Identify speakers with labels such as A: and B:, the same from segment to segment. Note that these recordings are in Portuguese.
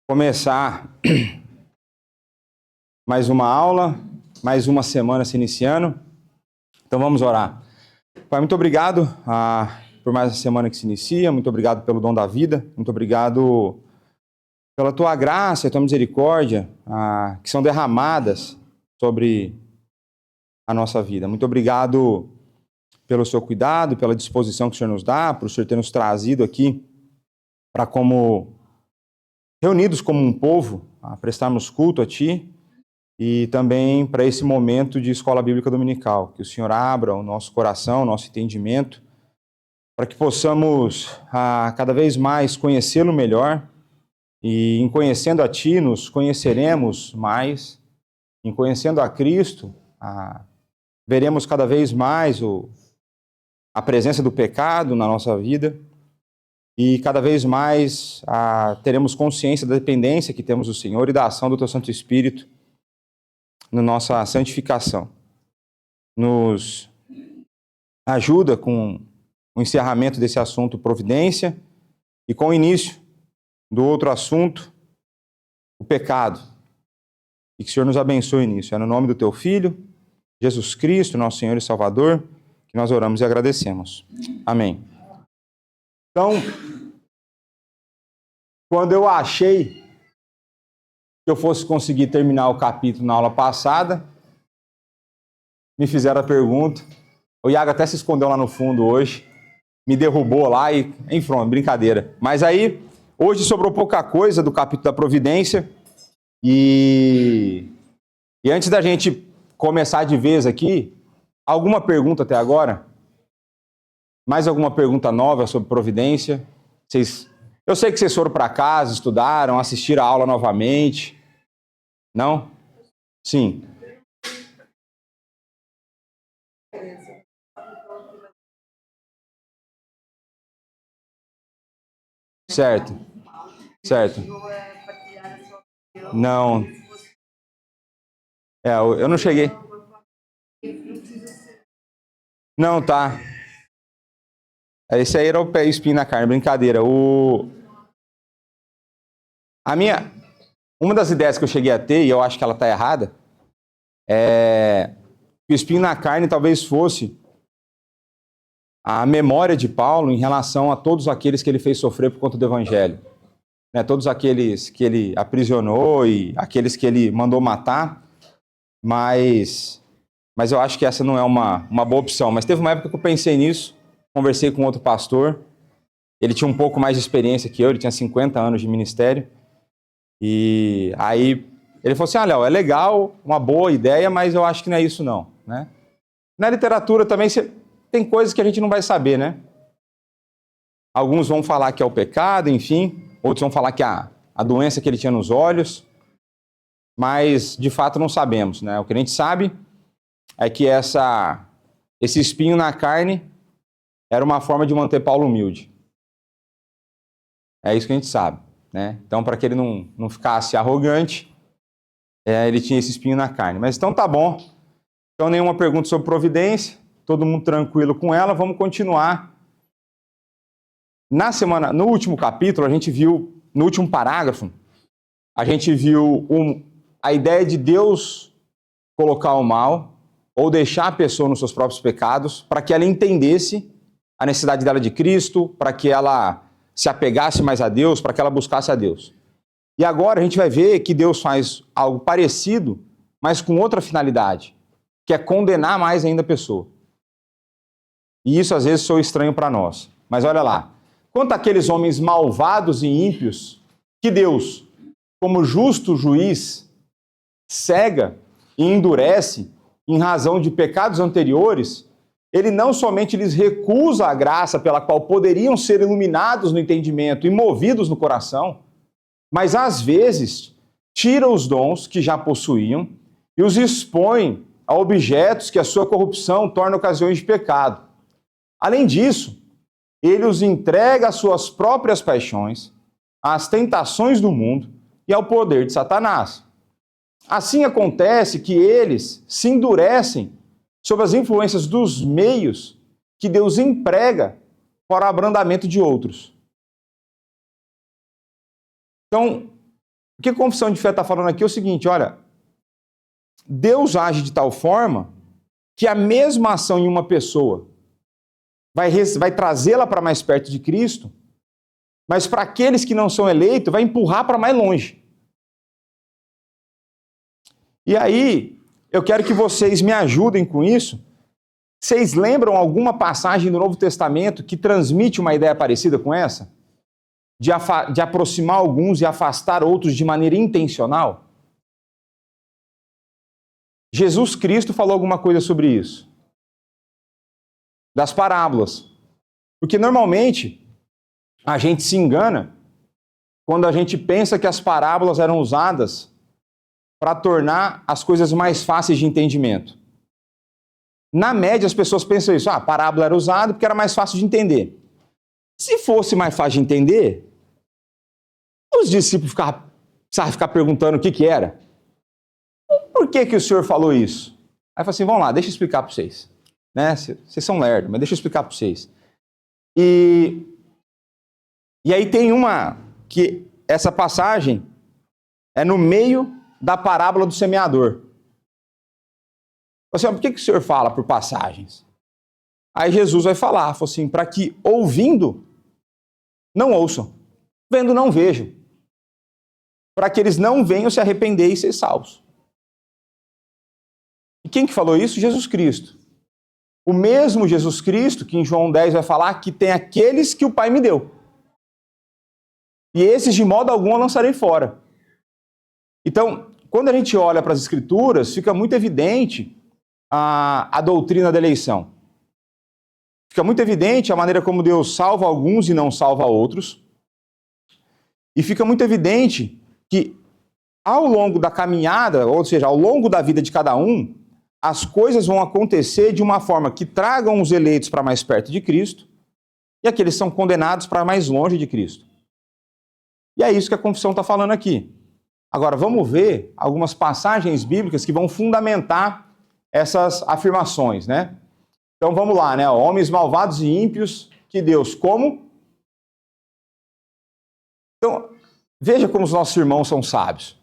A: Começar mais uma aula, mais uma semana se iniciando. Então vamos orar. Pai, muito obrigado por mais essa semana que se inicia, muito obrigado pelo dom da vida, muito obrigado pela tua graça e tua misericórdia que são derramadas sobre a nossa vida. Muito obrigado pelo seu cuidado, pela disposição que o Senhor nos dá, por o Senhor ter nos trazido aqui para reunidos como um povo, a prestarmos culto a Ti e também para esse momento de escola bíblica dominical. Que o Senhor abra o nosso coração, o nosso entendimento, para que possamos cada vez mais conhecê-lo melhor e em conhecendo a Ti nos conheceremos mais, em conhecendo a Cristo, veremos cada vez mais a presença do pecado na nossa vida e cada vez mais teremos consciência da dependência que temos do Senhor e da ação do Teu Santo Espírito na nossa santificação. Nos ajuda com o encerramento desse assunto providência e com o início do outro assunto, o pecado. E que o Senhor nos abençoe nisso. É no nome do Teu Filho, Jesus Cristo, nosso Senhor e Salvador, que nós oramos e agradecemos. Amém. Então, quando eu achei que eu fosse conseguir terminar o capítulo na aula passada, me fizeram a pergunta. O Iago até se escondeu lá no fundo hoje, me derrubou lá e, enfim, brincadeira. Mas aí, hoje sobrou pouca coisa do capítulo da providência e antes da gente começar de vez aqui, alguma pergunta até agora? Mais alguma pergunta nova sobre providência? Eu sei que vocês foram para casa, estudaram, assistiram a aula novamente. Não? Sim. Certo. Certo. Não. Eu não cheguei. Não, tá. Esse aí era o pé e espinho na carne, brincadeira. Uma das ideias que eu cheguei a ter, e eu acho que ela está errada, é que o espinho na carne talvez fosse a memória de Paulo em relação a todos aqueles que ele fez sofrer por conta do Evangelho. Né? Todos aqueles que ele aprisionou e aqueles que ele mandou matar, mas eu acho que essa não é uma boa opção. Mas teve uma época que eu pensei nisso, conversei com outro pastor, ele tinha um pouco mais de experiência que eu, ele tinha 50 anos de ministério, e aí ele falou assim, Léo, é legal, uma boa ideia, mas eu acho que não é isso não, né? Na literatura também tem coisas que a gente não vai saber, né? Alguns vão falar que é o pecado, enfim, outros vão falar que é a doença que ele tinha nos olhos, mas de fato não sabemos, né? O que a gente sabe é que esse espinho na carne era uma forma de manter Paulo humilde. É isso que a gente sabe, né? Então, para que ele não ficasse arrogante, ele tinha esse espinho na carne. Mas então tá bom. Então, nenhuma pergunta sobre providência, todo mundo tranquilo com ela, vamos continuar. No último capítulo, a gente viu, no último parágrafo, a gente viu a ideia de Deus colocar o mal ou deixar a pessoa nos seus próprios pecados para que ela entendesse a necessidade dela de Cristo, para que ela se apegasse mais a Deus, para que ela buscasse a Deus. E agora a gente vai ver que Deus faz algo parecido, mas com outra finalidade, que é condenar mais ainda a pessoa. E isso às vezes soa estranho para nós. Mas olha lá, quanto àqueles homens malvados e ímpios, que Deus, como justo juiz, cega e endurece em razão de pecados anteriores, ele não somente lhes recusa a graça pela qual poderiam ser iluminados no entendimento e movidos no coração, mas às vezes tira os dons que já possuíam e os expõe a objetos que a sua corrupção torna ocasiões de pecado. Além disso, ele os entrega às suas próprias paixões, às tentações do mundo e ao poder de Satanás. Assim acontece que eles se endurecem sob as influências dos meios que Deus emprega para o abrandamento de outros. Então, o que a confissão de fé está falando aqui é o seguinte, olha, Deus age de tal forma que a mesma ação em uma pessoa vai trazê-la para mais perto de Cristo, mas para aqueles que não são eleitos, vai empurrar para mais longe. E aí, eu quero que vocês me ajudem com isso. Vocês lembram alguma passagem do Novo Testamento que transmite uma ideia parecida com essa? De aproximar alguns e afastar outros de maneira intencional? Jesus Cristo falou alguma coisa sobre isso. Das parábolas. Porque normalmente a gente se engana quando a gente pensa que as parábolas eram usadas para tornar as coisas mais fáceis de entendimento. Na média, as pessoas pensam isso. A parábola era usada porque era mais fácil de entender. Se fosse mais fácil de entender, os discípulos precisavam ficar perguntando o que era. Por que o senhor falou isso? Aí fala assim, vamos lá, deixa eu explicar para vocês. Né? Vocês são lerdos, mas deixa eu explicar para vocês. E aí tem que essa passagem é no meio da parábola do semeador. Assim, por que o senhor fala por passagens? Aí Jesus vai falar, assim, para que ouvindo, não ouçam, vendo, não vejam, para que eles não venham se arrepender e ser salvos. E quem que falou isso? Jesus Cristo. O mesmo Jesus Cristo que em João 10 vai falar que tem aqueles que o Pai me deu. E esses de modo algum eu lançarei fora. Então, quando a gente olha para as Escrituras, fica muito evidente a doutrina da eleição. Fica muito evidente a maneira como Deus salva alguns e não salva outros. E fica muito evidente que ao longo da caminhada, ou seja, ao longo da vida de cada um, as coisas vão acontecer de uma forma que tragam os eleitos para mais perto de Cristo e aqueles que são condenados para mais longe de Cristo. E é isso que a confissão está falando aqui. Agora, vamos ver algumas passagens bíblicas que vão fundamentar essas afirmações, né? Então, vamos lá, né? Homens malvados e ímpios, que Deus como? Então, veja como os nossos irmãos são sábios.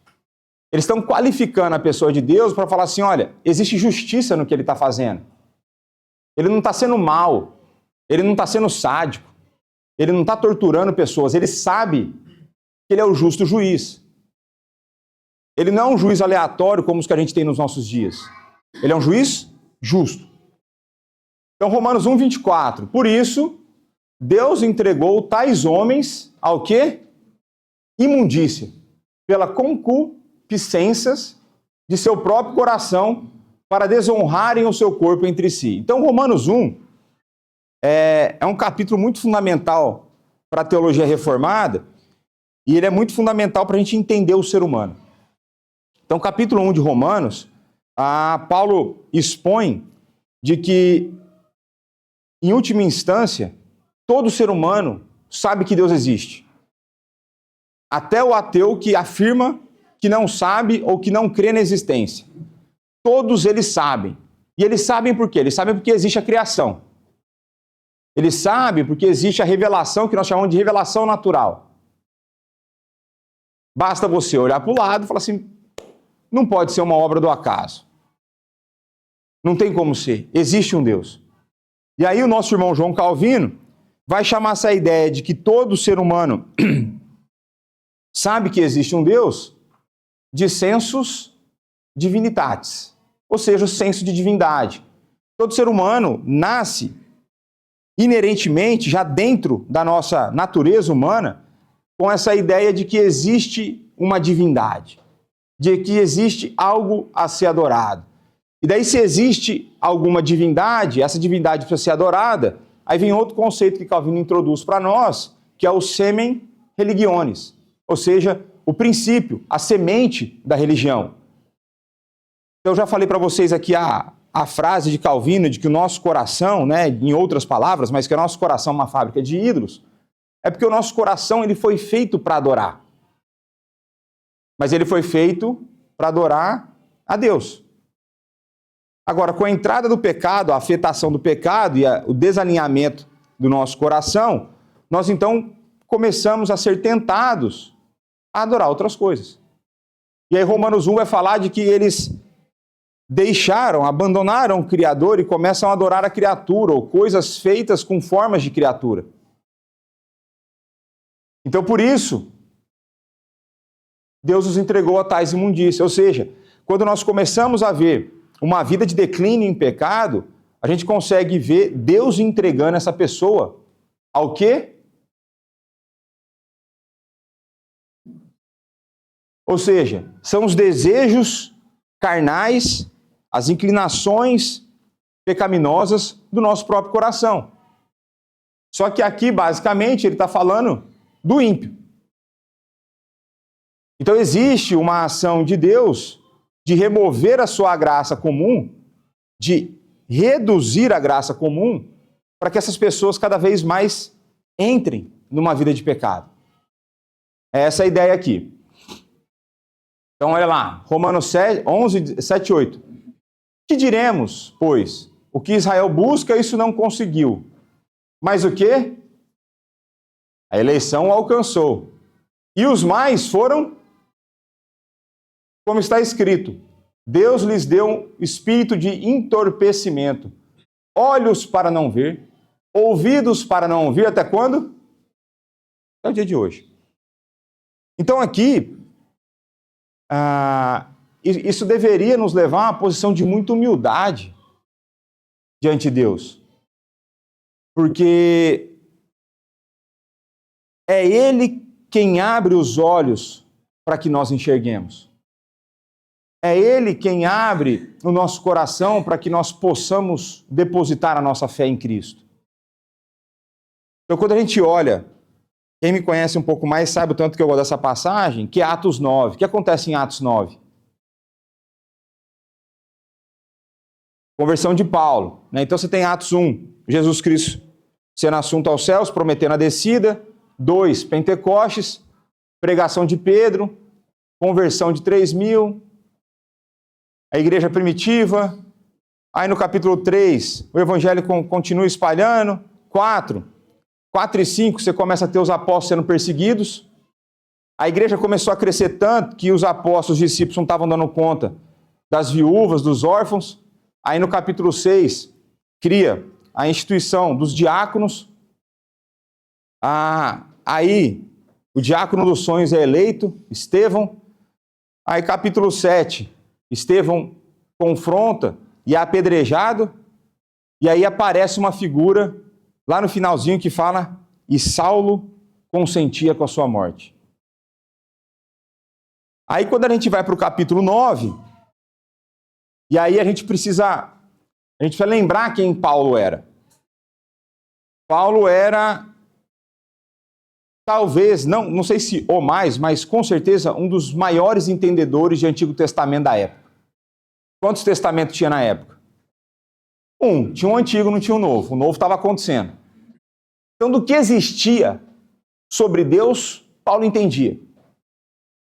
A: Eles estão qualificando a pessoa de Deus para falar assim, olha, existe justiça no que ele está fazendo. Ele não está sendo mau, ele não está sendo sádico, ele não está torturando pessoas, ele sabe que ele é o justo juiz. Ele não é um juiz aleatório como os que a gente tem nos nossos dias. Ele é um juiz justo. Então, Romanos 1:24. Por isso, Deus entregou tais homens ao quê? Imundícia, pela concupiscências de seu próprio coração, para desonrarem o seu corpo entre si. Então, Romanos 1 é um capítulo muito fundamental para a teologia reformada, e ele é muito fundamental para a gente entender o ser humano. Então, capítulo 1 de Romanos, Paulo expõe de que, em última instância, todo ser humano sabe que Deus existe. Até o ateu que afirma que não sabe ou que não crê na existência. Todos eles sabem. E eles sabem por quê? Eles sabem porque existe a criação. Eles sabem porque existe a revelação, que nós chamamos de revelação natural. Basta você olhar para o lado e falar assim, não pode ser uma obra do acaso. Não tem como ser. Existe um Deus. E aí o nosso irmão João Calvino vai chamar essa ideia de que todo ser humano sabe que existe um Deus de sensus divinitatis, ou seja, o senso de divindade. Todo ser humano nasce inerentemente, já dentro da nossa natureza humana, com essa ideia de que existe uma divindade, de que existe algo a ser adorado. E daí, se existe alguma divindade, essa divindade precisa ser adorada, aí vem outro conceito que Calvino introduz para nós, que é o semen religionis, ou seja, o princípio, a semente da religião. Eu já falei para vocês aqui a frase de Calvino de que o nosso coração, né, em outras palavras, mas que o nosso coração é uma fábrica de ídolos, é porque o nosso coração ele foi feito para adorar. Mas ele foi feito para adorar a Deus. Agora, com a entrada do pecado, a afetação do pecado e o desalinhamento do nosso coração, nós então começamos a ser tentados a adorar outras coisas. E aí Romanos 1 vai falar de que eles abandonaram o Criador e começam a adorar a criatura, ou coisas feitas com formas de criatura. Então, por isso, Deus nos entregou a tais imundícias. Ou seja, quando nós começamos a ver uma vida de declínio em pecado, a gente consegue ver Deus entregando essa pessoa ao quê? Ou seja, são os desejos carnais, as inclinações pecaminosas do nosso próprio coração. Só que aqui, basicamente, ele está falando do ímpio. Então existe uma ação de Deus de remover a sua graça comum, de reduzir a graça comum, para que essas pessoas cada vez mais entrem numa vida de pecado. É essa a ideia aqui. Então olha lá, Romanos 11, 7 e 8. Que diremos, pois? O que Israel busca, isso não conseguiu. Mas o quê? A eleição o alcançou. E os mais foram, como está escrito, Deus lhes deu um espírito de entorpecimento, olhos para não ver, ouvidos para não ouvir, até quando? Até o dia de hoje. Então aqui, isso deveria nos levar a uma posição de muita humildade diante de Deus. Porque é Ele quem abre os olhos para que nós enxerguemos. É Ele quem abre o nosso coração para que nós possamos depositar a nossa fé em Cristo. Então, quando a gente olha, quem me conhece um pouco mais sabe o tanto que eu gosto dessa passagem, que é Atos 9. O que acontece em Atos 9? Conversão de Paulo. Né? Então, você tem Atos 1, Jesus Cristo sendo assunto aos céus, prometendo a descida. 2, Pentecostes, pregação de Pedro, conversão de 3.000, a igreja primitiva. Aí no capítulo 3, o evangelho continua espalhando. 4 e 5, você começa a ter os apóstolos sendo perseguidos. A igreja começou a crescer tanto que os apóstolos, os discípulos não estavam dando conta das viúvas, dos órfãos. Aí no capítulo 6, cria a instituição dos diáconos. Aí o diácono dos sonhos é eleito, Estevão. Aí capítulo 7, Estevão confronta e é apedrejado. E aí aparece uma figura lá no finalzinho que fala: e Saulo consentia com a sua morte. Aí quando a gente vai para o capítulo 9, e aí a gente precisa lembrar quem Paulo era. Paulo era, talvez, não sei se o mais, mas com certeza um dos maiores entendedores de Antigo Testamento da época. Quantos testamentos tinha na época? Tinha um antigo, não tinha um novo. O novo estava acontecendo. Então, do que existia sobre Deus, Paulo entendia.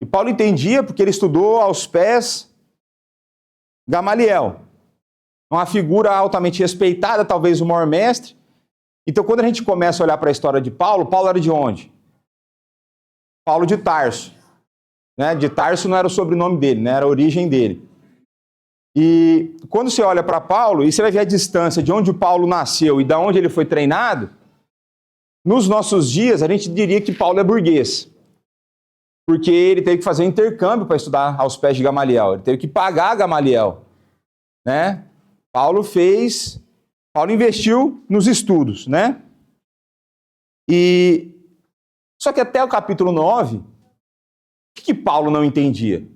A: E Paulo entendia porque ele estudou aos pés Gamaliel, uma figura altamente respeitada, talvez o maior mestre. Então, quando a gente começa a olhar para a história de Paulo, Paulo era de onde? Paulo de Tarso. Né? De Tarso não era o sobrenome dele, né? Era a origem dele. E quando você olha para Paulo, e você vai ver a distância de onde o Paulo nasceu e de onde ele foi treinado, nos nossos dias a gente diria que Paulo é burguês. Porque ele teve que fazer um intercâmbio para estudar aos pés de Gamaliel. Ele teve que pagar Gamaliel. Né? Paulo investiu nos estudos. Né? Só que até o capítulo 9, o que Paulo não entendia?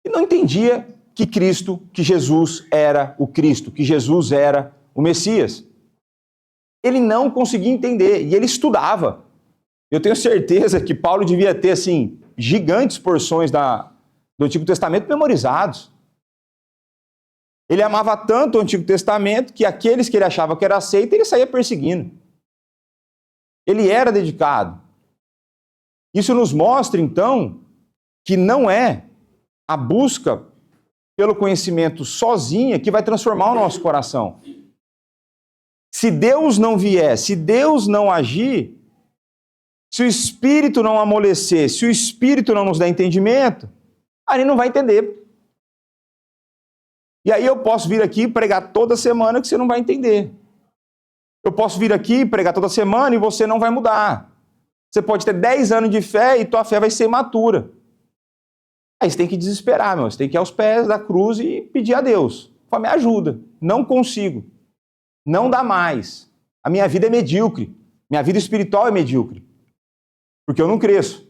A: Ele não entendia que Jesus era o Cristo, que Jesus era o Messias. Ele não conseguia entender, e ele estudava. Eu tenho certeza que Paulo devia ter, assim, gigantes porções do Antigo Testamento memorizados. Ele amava tanto o Antigo Testamento que aqueles que ele achava que era aceito, ele saía perseguindo. Ele era dedicado. Isso nos mostra, então, que não é a busca pelo conhecimento sozinha que vai transformar o nosso coração. Se Deus não vier, se Deus não agir, Se o Espírito não amolecer, se o Espírito não nos der entendimento, a gente não vai entender. E aí eu posso vir aqui e pregar toda semana que você não vai entender. Eu posso vir aqui e pregar toda semana e você não vai mudar. Você pode ter 10 anos de fé e tua fé vai ser imatura. Aí você tem que desesperar, meu. Você tem que ir aos pés da cruz e pedir a Deus. Fala, me ajuda. Não consigo. Não dá mais. A minha vida é medíocre. Minha vida espiritual é medíocre. Porque eu não cresço.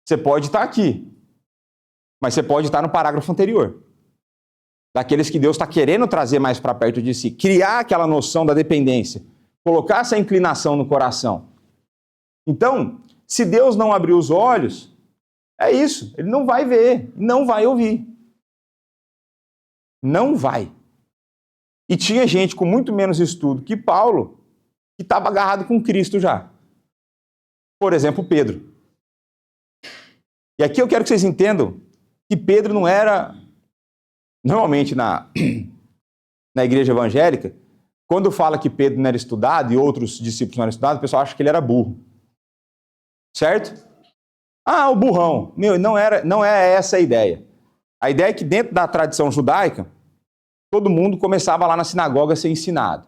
A: Você pode estar aqui, mas você pode estar no parágrafo anterior. Daqueles que Deus está querendo trazer mais para perto de si. Criar aquela noção da dependência. Colocar essa inclinação no coração. Então, se Deus não abrir os olhos, é isso. Ele não vai ver, não vai ouvir. Não vai. E tinha gente com muito menos estudo que Paulo, que estava agarrado com Cristo já. Por exemplo, Pedro. E aqui eu quero que vocês entendam que Pedro não era... Normalmente na igreja evangélica, quando fala que Pedro não era estudado e outros discípulos não eram estudados, o pessoal acha que ele era burro. Certo? Ah, o burrão. Meu, não é essa a ideia. A ideia é que dentro da tradição judaica, todo mundo começava lá na sinagoga a ser ensinado.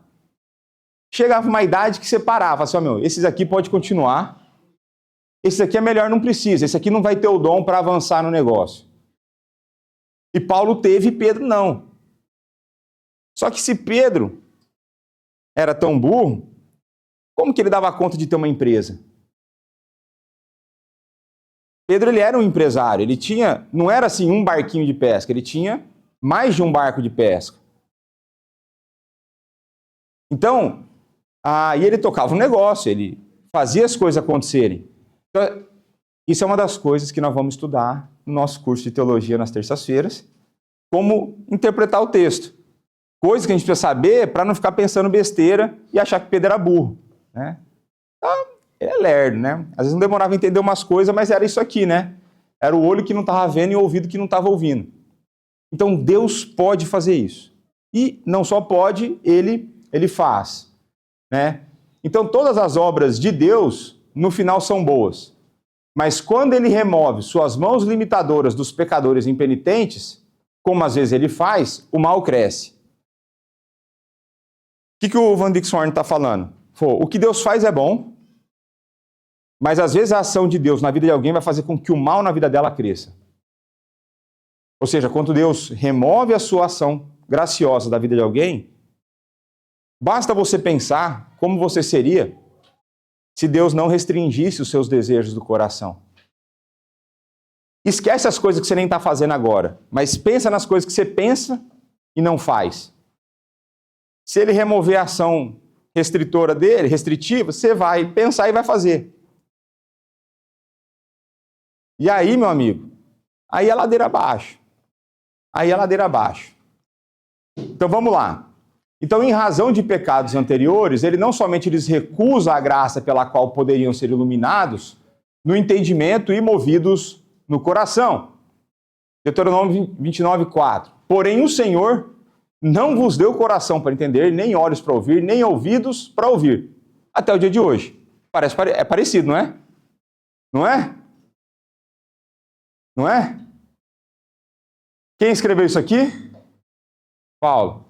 A: Chegava uma idade que separava, assim, meu, esses aqui pode continuar, esse aqui é melhor, não precisa, esse aqui não vai ter o dom para avançar no negócio. E Paulo teve e Pedro não. Só que se Pedro era tão burro, como que ele dava conta de ter uma empresa? Pedro, ele era um empresário, ele tinha, não era assim um barquinho de pesca, ele tinha mais de um barco de pesca. Então, e ele tocava um negócio, ele fazia as coisas acontecerem. Então, isso é uma das coisas que nós vamos estudar no nosso curso de teologia nas terças-feiras, como interpretar o texto. Coisas que a gente precisa saber para não ficar pensando besteira e achar que Pedro era burro, né? Então, ele é lerdo, né? Às vezes não demorava a entender umas coisas, mas era isso aqui, né? Era o olho que não estava vendo e o ouvido que não estava ouvindo. Então, Deus pode fazer isso. E não só pode, ele faz, né? Então, todas as obras de Deus, no final, são boas. Mas quando ele remove suas mãos limitadoras dos pecadores impenitentes, como às vezes ele faz, o mal cresce. O que o Van Dixhoorn está falando? O que Deus faz é bom, mas às vezes a ação de Deus na vida de alguém vai fazer com que o mal na vida dela cresça. Ou seja, quando Deus remove a sua ação graciosa da vida de alguém, basta você pensar como você seria se Deus não restringisse os seus desejos do coração. Esquece as coisas que você nem está fazendo agora, mas pensa nas coisas que você pensa e não faz. Se ele remover a ação restritora dele, restritiva, você vai pensar e vai fazer. E aí, meu amigo, aí é ladeira abaixo. Aí é ladeira abaixo. Então vamos lá. Então, em razão de pecados anteriores, ele não somente lhes recusa a graça pela qual poderiam ser iluminados no entendimento e movidos no coração. Deuteronômio 29:4. Porém, o Senhor não vos deu coração para entender, nem olhos para ouvir, nem ouvidos para ouvir. Até o dia de hoje. É parecido, não é? Não é? Não é? Quem escreveu isso aqui? Paulo.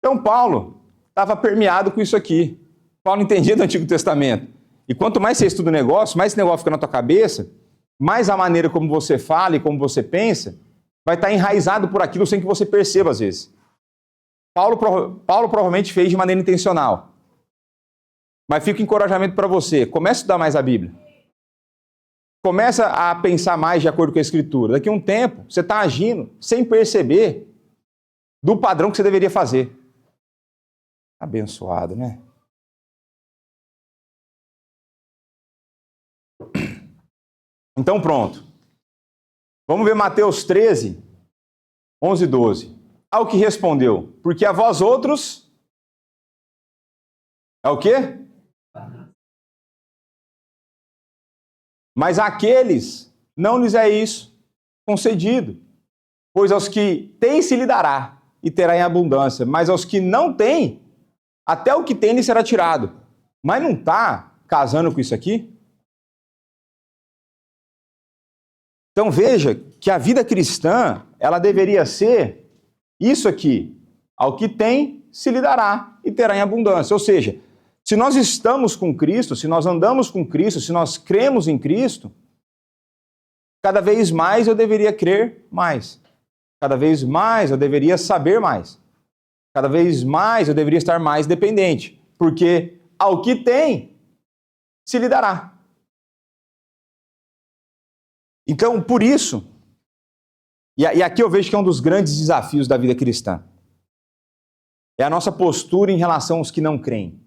A: Então, Paulo estava permeado com isso aqui. Paulo entendia do Antigo Testamento. E quanto mais você estuda o negócio, mais esse negócio fica na tua cabeça, mais a maneira como você fala e como você pensa vai estar enraizado por aquilo sem que você perceba às vezes. Paulo provavelmente fez de maneira intencional. Mas fica o encorajamento para você. Comece a estudar mais a Bíblia. Começa a pensar mais de acordo com a Escritura. Daqui a um tempo, você está agindo sem perceber do padrão que você deveria fazer. Abençoado, né? Então pronto. Vamos ver Mateus 13, 11 e 12. Ao que respondeu, porque a vós outros... É o quê? Mas àqueles não lhes é isso concedido. Pois aos que têm se lhe dará, e terá em abundância. Mas aos que não têm, até o que tem lhe será tirado. Mas não está casando com isso aqui? Então veja que a vida cristã, ela deveria ser isso aqui: ao que tem, se lhe dará e terá em abundância. Ou seja, se nós estamos com Cristo, se nós andamos com Cristo, se nós cremos em Cristo, cada vez mais eu deveria crer mais. Cada vez mais eu deveria saber mais. Cada vez mais eu deveria estar mais dependente. Porque ao que tem, se lhe dará. Então, por isso, e aqui eu vejo que é um dos grandes desafios da vida cristã, é a nossa postura em relação aos que não creem.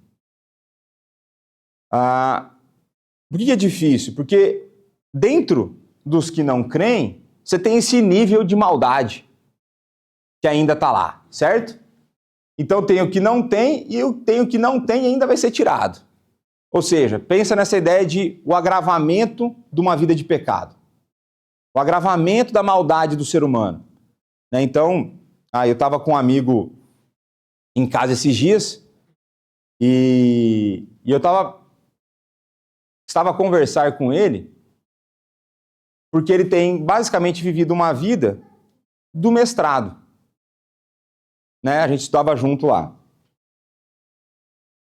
A: Por que é difícil? Porque dentro dos que não creem, você tem esse nível de maldade que ainda está lá, certo? Então tem o que não tem e eu tenho o que não tem e ainda vai ser tirado. Ou seja, pensa nessa ideia de o agravamento de uma vida de pecado. O agravamento da maldade do ser humano. Então, eu estava com um amigo em casa esses dias e eu estava a conversar com ele porque ele tem basicamente vivido uma vida do mestrado. A gente estava junto lá.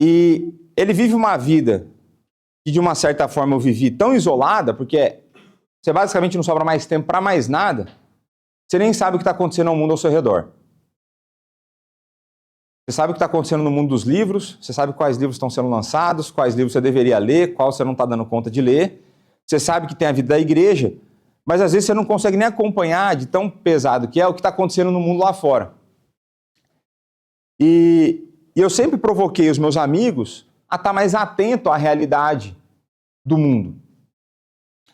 A: E ele vive uma vida que, de uma certa forma, eu vivi tão isolada, porque você basicamente não sobra mais tempo para mais nada, você nem sabe o que está acontecendo no mundo ao seu redor. Você sabe o que está acontecendo no mundo dos livros, você sabe quais livros estão sendo lançados, quais livros você deveria ler, qual você não está dando conta de ler. Você sabe que tem a vida da igreja, mas às vezes você não consegue nem acompanhar de tão pesado que é o que está acontecendo no mundo lá fora. E eu sempre provoquei os meus amigos a estar mais atento à realidade do mundo.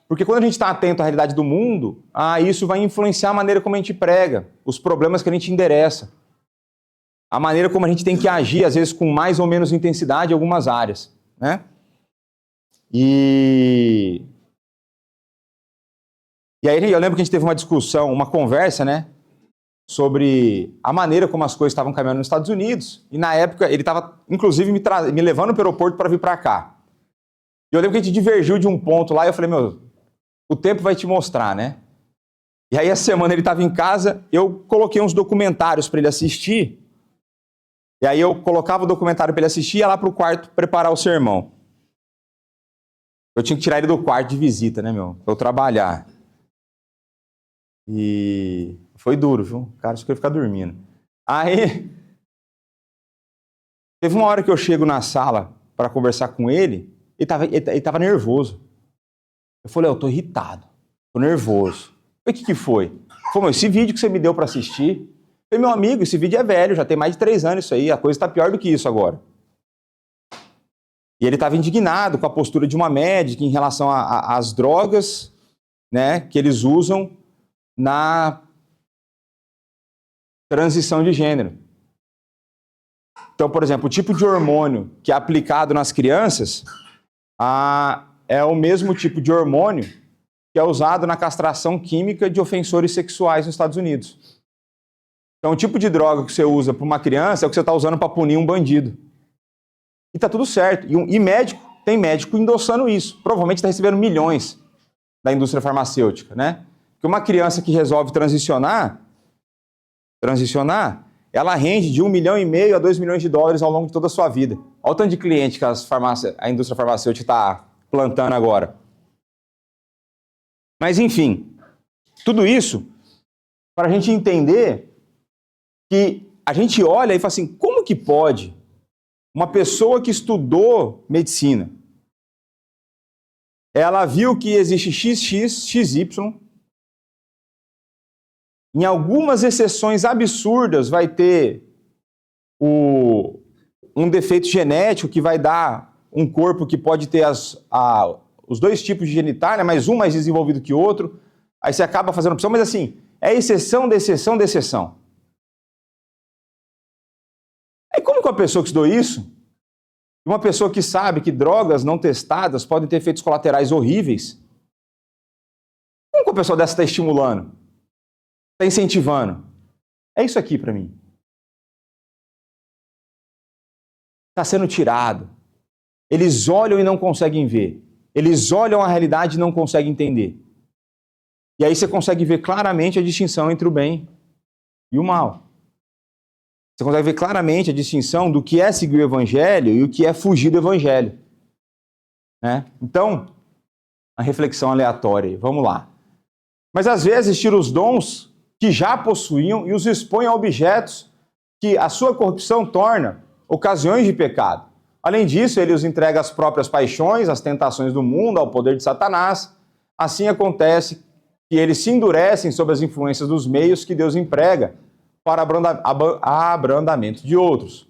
A: Porque quando a gente está atento à realidade do mundo, isso vai influenciar a maneira como a gente prega, os problemas que a gente endereça, a maneira como a gente tem que agir, às vezes com mais ou menos intensidade em algumas áreas, né? E aí eu lembro que a gente teve uma discussão, uma conversa, né? Sobre a maneira como as coisas estavam caminhando nos Estados Unidos. E na época ele estava, inclusive, me levando para o aeroporto para vir para cá. E eu lembro que a gente divergiu de um ponto lá e eu falei, o tempo vai te mostrar, né? E aí, essa semana ele estava em casa, eu coloquei uns documentários para ele assistir. E aí eu colocava o documentário para ele assistir e ia lá para o quarto preparar o sermão. Eu tinha que tirar ele do quarto de visita, né, para eu trabalhar. E foi duro, viu? O cara só queria ficar dormindo. Aí, teve uma hora que eu chego na sala para conversar com ele, ele estava nervoso. Eu falei, eu tô irritado, tô nervoso. O que foi? Ele falou, esse vídeo que você me deu para assistir. Eu falei, meu amigo, esse vídeo é velho, já tem mais de 3 anos isso aí, a coisa está pior do que isso agora. E ele estava indignado com a postura de uma médica em relação às drogas, né, que eles usam na transição de gênero. Então, por exemplo, o tipo de hormônio que é aplicado nas crianças é o mesmo tipo de hormônio que é usado na castração química de ofensores sexuais nos Estados Unidos. Então, o tipo de droga que você usa para uma criança é o que você está usando para punir um bandido. E está tudo certo. E tem médico endossando isso. Provavelmente está recebendo milhões da indústria farmacêutica, né? Porque uma criança que resolve transicionar, ela rende de 1,5 milhão a 2 milhões de dólares ao longo de toda a sua vida. Olha o tanto de cliente que a indústria farmacêutica está plantando agora. Mas, enfim, tudo isso para a gente entender que a gente olha e fala assim, como que pode uma pessoa que estudou medicina, ela viu que existe XX, XY, em algumas exceções absurdas vai ter um defeito genético que vai dar um corpo que pode ter os 2 tipos de genitália, mas um mais desenvolvido que o outro. Aí você acaba fazendo opção, mas assim, é exceção da exceção da exceção. Aí como que uma pessoa que estudou isso, uma pessoa que sabe que drogas não testadas podem ter efeitos colaterais horríveis, como que uma pessoa dessa está estimulando? Está incentivando? É isso aqui para mim. Está sendo tirado. Eles olham e não conseguem ver. Eles olham a realidade e não conseguem entender. E aí você consegue ver claramente a distinção entre o bem e o mal. Você consegue ver claramente a distinção do que é seguir o evangelho e o que é fugir do evangelho. Né? Então, a reflexão aleatória, vamos lá. Mas às vezes tira os dons que já possuíam e os expõe a objetos que a sua corrupção torna ocasiões de pecado. Além disso, ele os entrega às próprias paixões, às tentações do mundo, ao poder de Satanás. Assim acontece que eles se endurecem sob as influências dos meios que Deus emprega para abrandamento de outros.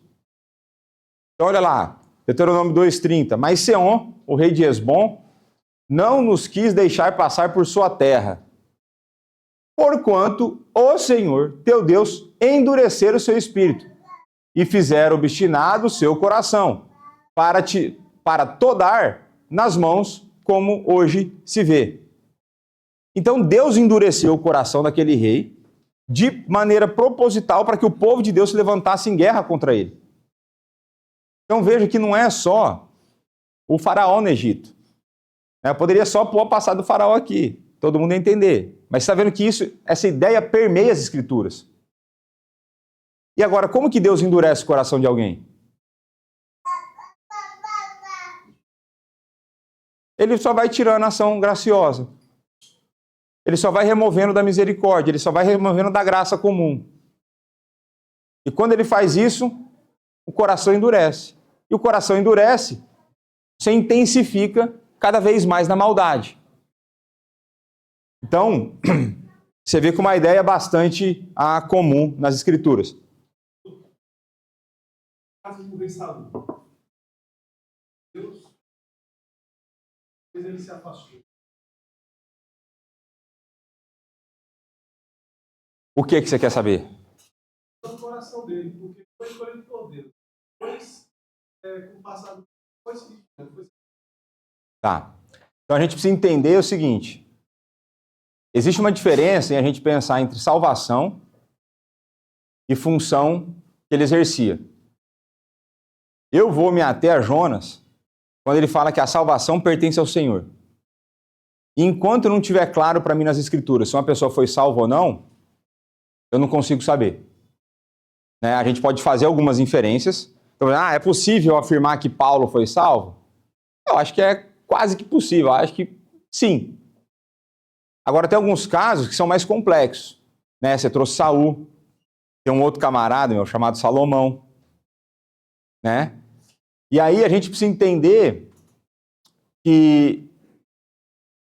A: Então, olha lá, Deuteronômio 2,30. Mas Seom, o rei de Hesbom, não nos quis deixar passar por sua terra, porquanto o Senhor, teu Deus, endurecer o seu espírito e fizer obstinado o seu coração, para todar nas mãos, como hoje se vê. Então Deus endureceu o coração daquele rei de maneira proposital para que o povo de Deus se levantasse em guerra contra ele. Então veja que não é só o faraó no Egito. Eu poderia só pôr a passada do faraó aqui, todo mundo ia entender. Mas você está vendo que essa ideia permeia as escrituras. E agora, como que Deus endurece o coração de alguém? Ele só vai tirando a ação graciosa. Ele só vai removendo da misericórdia, ele só vai removendo da graça comum. E quando ele faz isso, o coração endurece. E o coração endurece, você intensifica cada vez mais na maldade. Então, você vê que uma ideia bastante comum nas escrituras.
B: Deus, ele se afastou.
A: O que você quer saber?
B: O coração dele, porque foi escolhido por Deus. Depois, com o passado, foi seguinte.
A: Tá. Então a gente precisa entender o seguinte. Existe uma diferença em a gente pensar entre salvação e função que ele exercia. Eu vou me ater a Jonas quando ele fala que a salvação pertence ao Senhor. E enquanto não estiver claro para mim nas Escrituras se uma pessoa foi salva ou não, eu não consigo saber. Né? A gente pode fazer algumas inferências. Então, é possível afirmar que Paulo foi salvo? Eu acho que é quase que possível. Eu acho que sim. Agora, tem alguns casos que são mais complexos. Né? Você trouxe Saul, tem um outro camarada, meu, chamado Salomão. Né? E aí a gente precisa entender que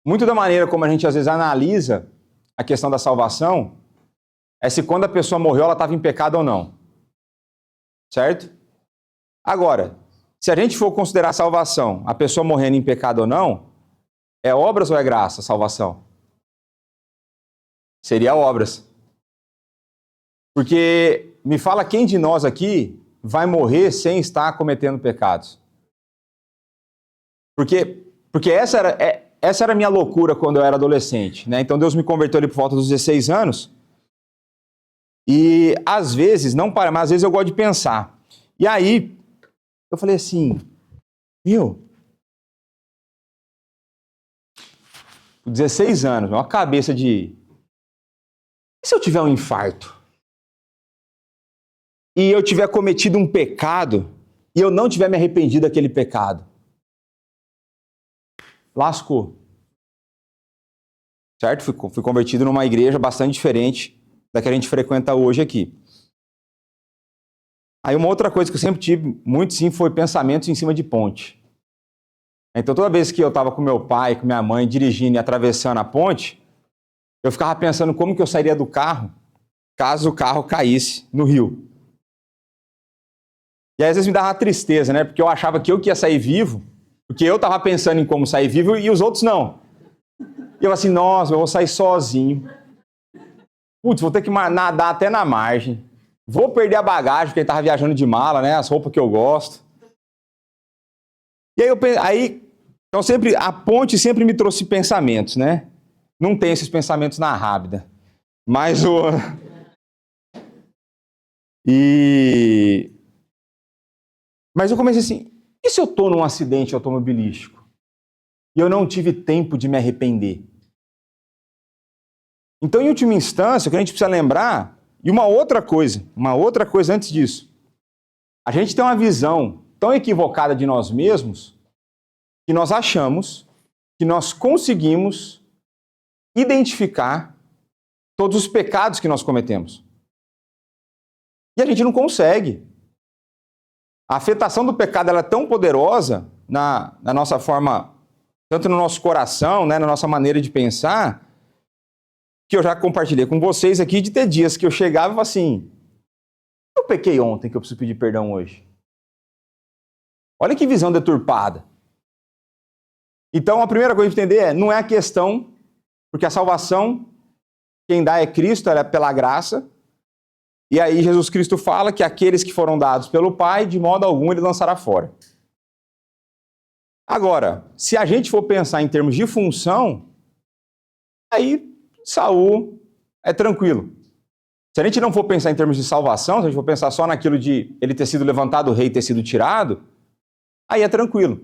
A: muito da maneira como a gente às vezes analisa a questão da salvação é se quando a pessoa morreu ela estava em pecado ou não. Certo? Agora, se a gente for considerar a salvação, a pessoa morrendo em pecado ou não, é obras ou é graça a salvação? Seria obras. Porque me fala quem de nós aqui vai morrer sem estar cometendo pecados. Porque essa era a minha loucura quando eu era adolescente. Né? Então Deus me converteu ali por volta dos 16 anos. E às vezes, não para, mas às vezes eu gosto de pensar. E aí, eu falei assim, com 16 anos, uma cabeça de... E se eu tiver um infarto? E eu tiver cometido um pecado e eu não tiver me arrependido daquele pecado? Lascou. Certo? Fui convertido numa igreja bastante diferente da que a gente frequenta hoje aqui. Aí uma outra coisa que eu sempre tive muito sim foi pensamentos em cima de ponte. Então toda vez que eu estava com meu pai, com minha mãe, dirigindo e atravessando a ponte, eu ficava pensando como que eu sairia do carro caso o carro caísse no rio. E aí, às vezes me dava uma tristeza, né? Porque eu achava que eu ia sair vivo, porque eu estava pensando em como sair vivo e os outros não. E eu assim, nossa, eu vou sair sozinho. Putz, vou ter que nadar até na margem. Vou perder a bagagem, porque ele estava viajando de mala, né? As roupas que eu gosto. E aí, então sempre, a ponte sempre me trouxe pensamentos, né? Não tem esses pensamentos na Rábida. Mas Mas eu comecei assim, e se eu estou num acidente automobilístico e eu não tive tempo de me arrepender? Então, em última instância, o que a gente precisa lembrar, e uma outra coisa antes disso, a gente tem uma visão tão equivocada de nós mesmos que nós achamos que nós conseguimos identificar todos os pecados que nós cometemos. E a gente não consegue. A afetação do pecado ela é tão poderosa na nossa forma, tanto no nosso coração, né, na nossa maneira de pensar, que eu já compartilhei com vocês aqui de ter dias que eu chegava e falava assim, eu pequei ontem que eu preciso pedir perdão hoje. Olha que visão deturpada. Então a primeira coisa a entender não é a questão, porque a salvação, quem dá é Cristo, ela é pela graça, e aí Jesus Cristo fala que aqueles que foram dados pelo Pai, de modo algum ele lançará fora. Agora, se a gente for pensar em termos de função, aí Saul é tranquilo. Se a gente não for pensar em termos de salvação, se a gente for pensar só naquilo de ele ter sido levantado, o rei ter sido tirado, aí é tranquilo,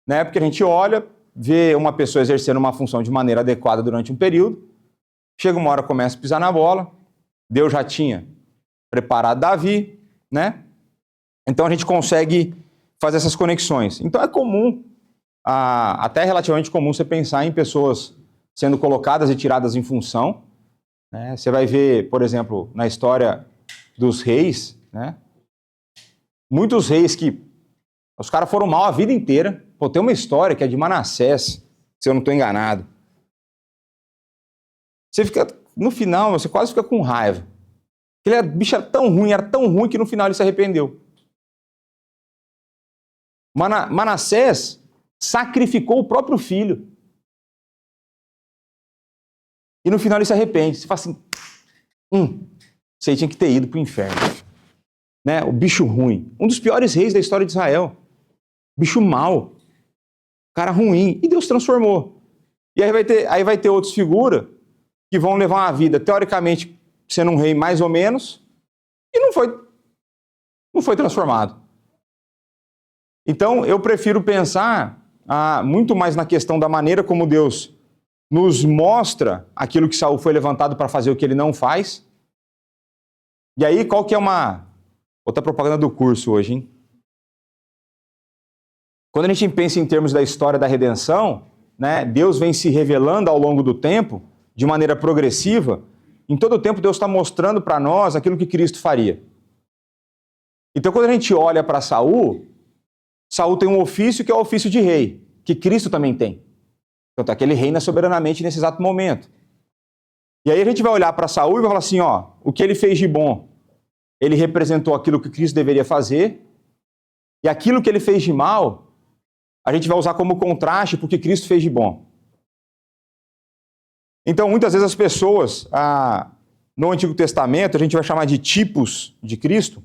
A: né? Porque a gente olha, vê uma pessoa exercendo uma função de maneira adequada durante um período, chega uma hora, começa a pisar na bola, Deus já tinha preparado Davi, né? Então a gente consegue fazer essas conexões. Então é comum, até relativamente comum, você pensar em pessoas sendo colocadas e tiradas em função, né? Você vai ver, por exemplo, na história dos reis, né? Muitos reis que os caras foram mal a vida inteira. Pô, tem uma história que é de Manassés, se eu não estou enganado. Você fica, no final, você quase fica com raiva. Aquele bicho era tão ruim que no final ele se arrependeu. Manassés sacrificou o próprio filho. E no final ele se arrepende. Você fala assim, você tinha que ter ido para o inferno. Né? O bicho ruim. Um dos piores reis da história de Israel. Bicho mau. Cara ruim. E Deus transformou. E aí vai ter outras figuras que vão levar uma vida, teoricamente, sendo um rei mais ou menos, e não foi transformado. Então, eu prefiro pensar muito mais na questão da maneira como Deus nos mostra aquilo que Saul foi levantado para fazer o que ele não faz. E aí, qual que é uma outra propaganda do curso hoje, hein? Quando a gente pensa em termos da história da redenção, né, Deus vem se revelando ao longo do tempo, de maneira progressiva. Em todo o tempo, Deus está mostrando para nós aquilo que Cristo faria. Então, quando a gente olha para Saul tem um ofício que é o ofício de rei, que Cristo também tem. Então, que ele reina soberanamente nesse exato momento. E aí a gente vai olhar para Saul e vai falar assim, ó, o que ele fez de bom, ele representou aquilo que Cristo deveria fazer, e aquilo que ele fez de mal, a gente vai usar como contraste porque Cristo fez de bom. Então, muitas vezes as pessoas, no Antigo Testamento, a gente vai chamar de tipos de Cristo,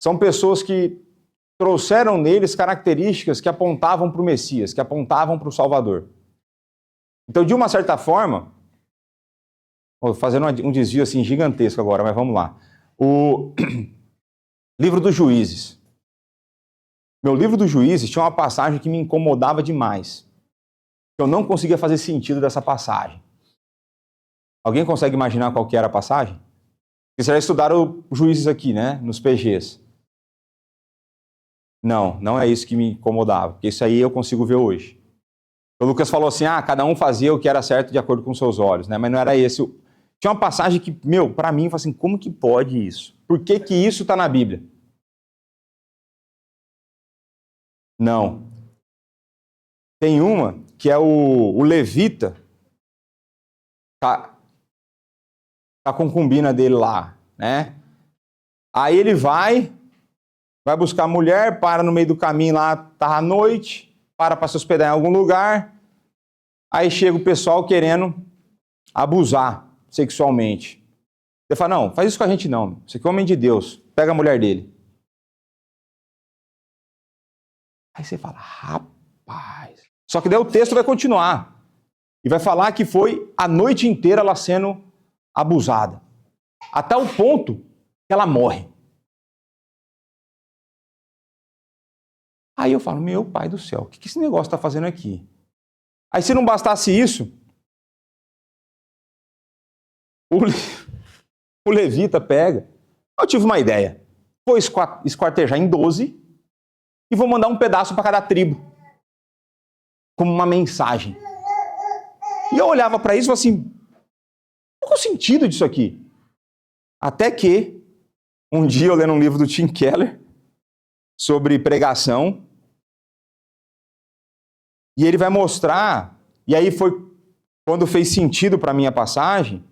A: são pessoas que trouxeram neles características que apontavam para o Messias, que apontavam para o Salvador. Então, de uma certa forma, vou fazendo um desvio assim gigantesco agora, mas vamos lá. O livro dos Juízes. Meu livro dos Juízes tinha uma passagem que me incomodava demais. Eu não conseguia fazer sentido dessa passagem. Alguém consegue imaginar qual que era a passagem? Porque vocês já estudaram Juízes aqui, né? Nos PGs. Não é isso que me incomodava, porque isso aí eu consigo ver hoje. O Lucas falou assim, cada um fazia o que era certo de acordo com seus olhos, né? Mas não era esse. Tinha uma passagem que, para mim, eu falei assim, como que pode isso? Por que que isso está na Bíblia? Não. Tem uma que é o levita, tá com a concubina dele lá, né? Aí ele vai buscar a mulher, para no meio do caminho lá, tá à noite, para se hospedar em algum lugar, aí chega o pessoal querendo abusar sexualmente. Ele fala, não, faz isso com a gente não, você aqui é homem de Deus, pega a mulher dele. Aí você fala, rapaz... Só que daí o texto vai continuar, e vai falar que foi a noite inteira ela sendo abusada, até o ponto que ela morre. Aí eu falo, meu pai do céu, o que esse negócio está fazendo aqui? Aí se não bastasse isso, o levita pega. Eu tive uma ideia. Vou esquartejar em 12 e vou mandar um pedaço para cada tribo, como uma mensagem. E eu olhava para isso e falava assim, qual é o sentido disso aqui? Até que, um dia eu lendo um livro do Tim Keller sobre pregação, e ele vai mostrar, e aí foi quando fez sentido para a minha passagem,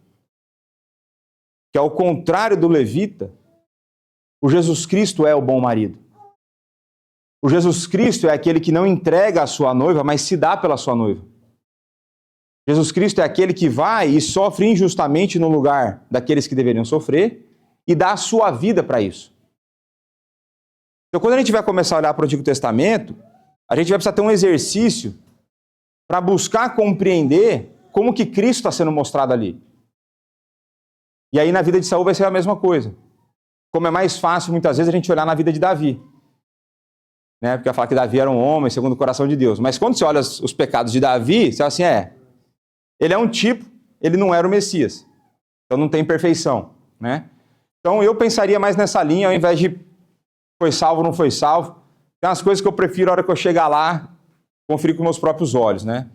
A: que ao contrário do levita, o Jesus Cristo é o bom marido. O Jesus Cristo é aquele que não entrega a sua noiva, mas se dá pela sua noiva. Jesus Cristo é aquele que vai e sofre injustamente no lugar daqueles que deveriam sofrer e dá a sua vida para isso. Então, quando a gente vai começar a olhar para o Antigo Testamento, a gente vai precisar ter um exercício para buscar compreender como que Cristo está sendo mostrado ali. E aí na vida de Saul vai ser a mesma coisa. Como é mais fácil, muitas vezes, a gente olhar na vida de Davi. Né? Porque vai falar que Davi era um homem segundo o coração de Deus. Mas quando você olha os pecados de Davi, você fala assim, ele é um tipo, ele não era o Messias. Então não tem perfeição. Né? Então eu pensaria mais nessa linha, ao invés de foi salvo ou não foi salvo. Tem umas coisas que eu prefiro, a hora que eu chegar lá, conferir com meus próprios olhos. Né?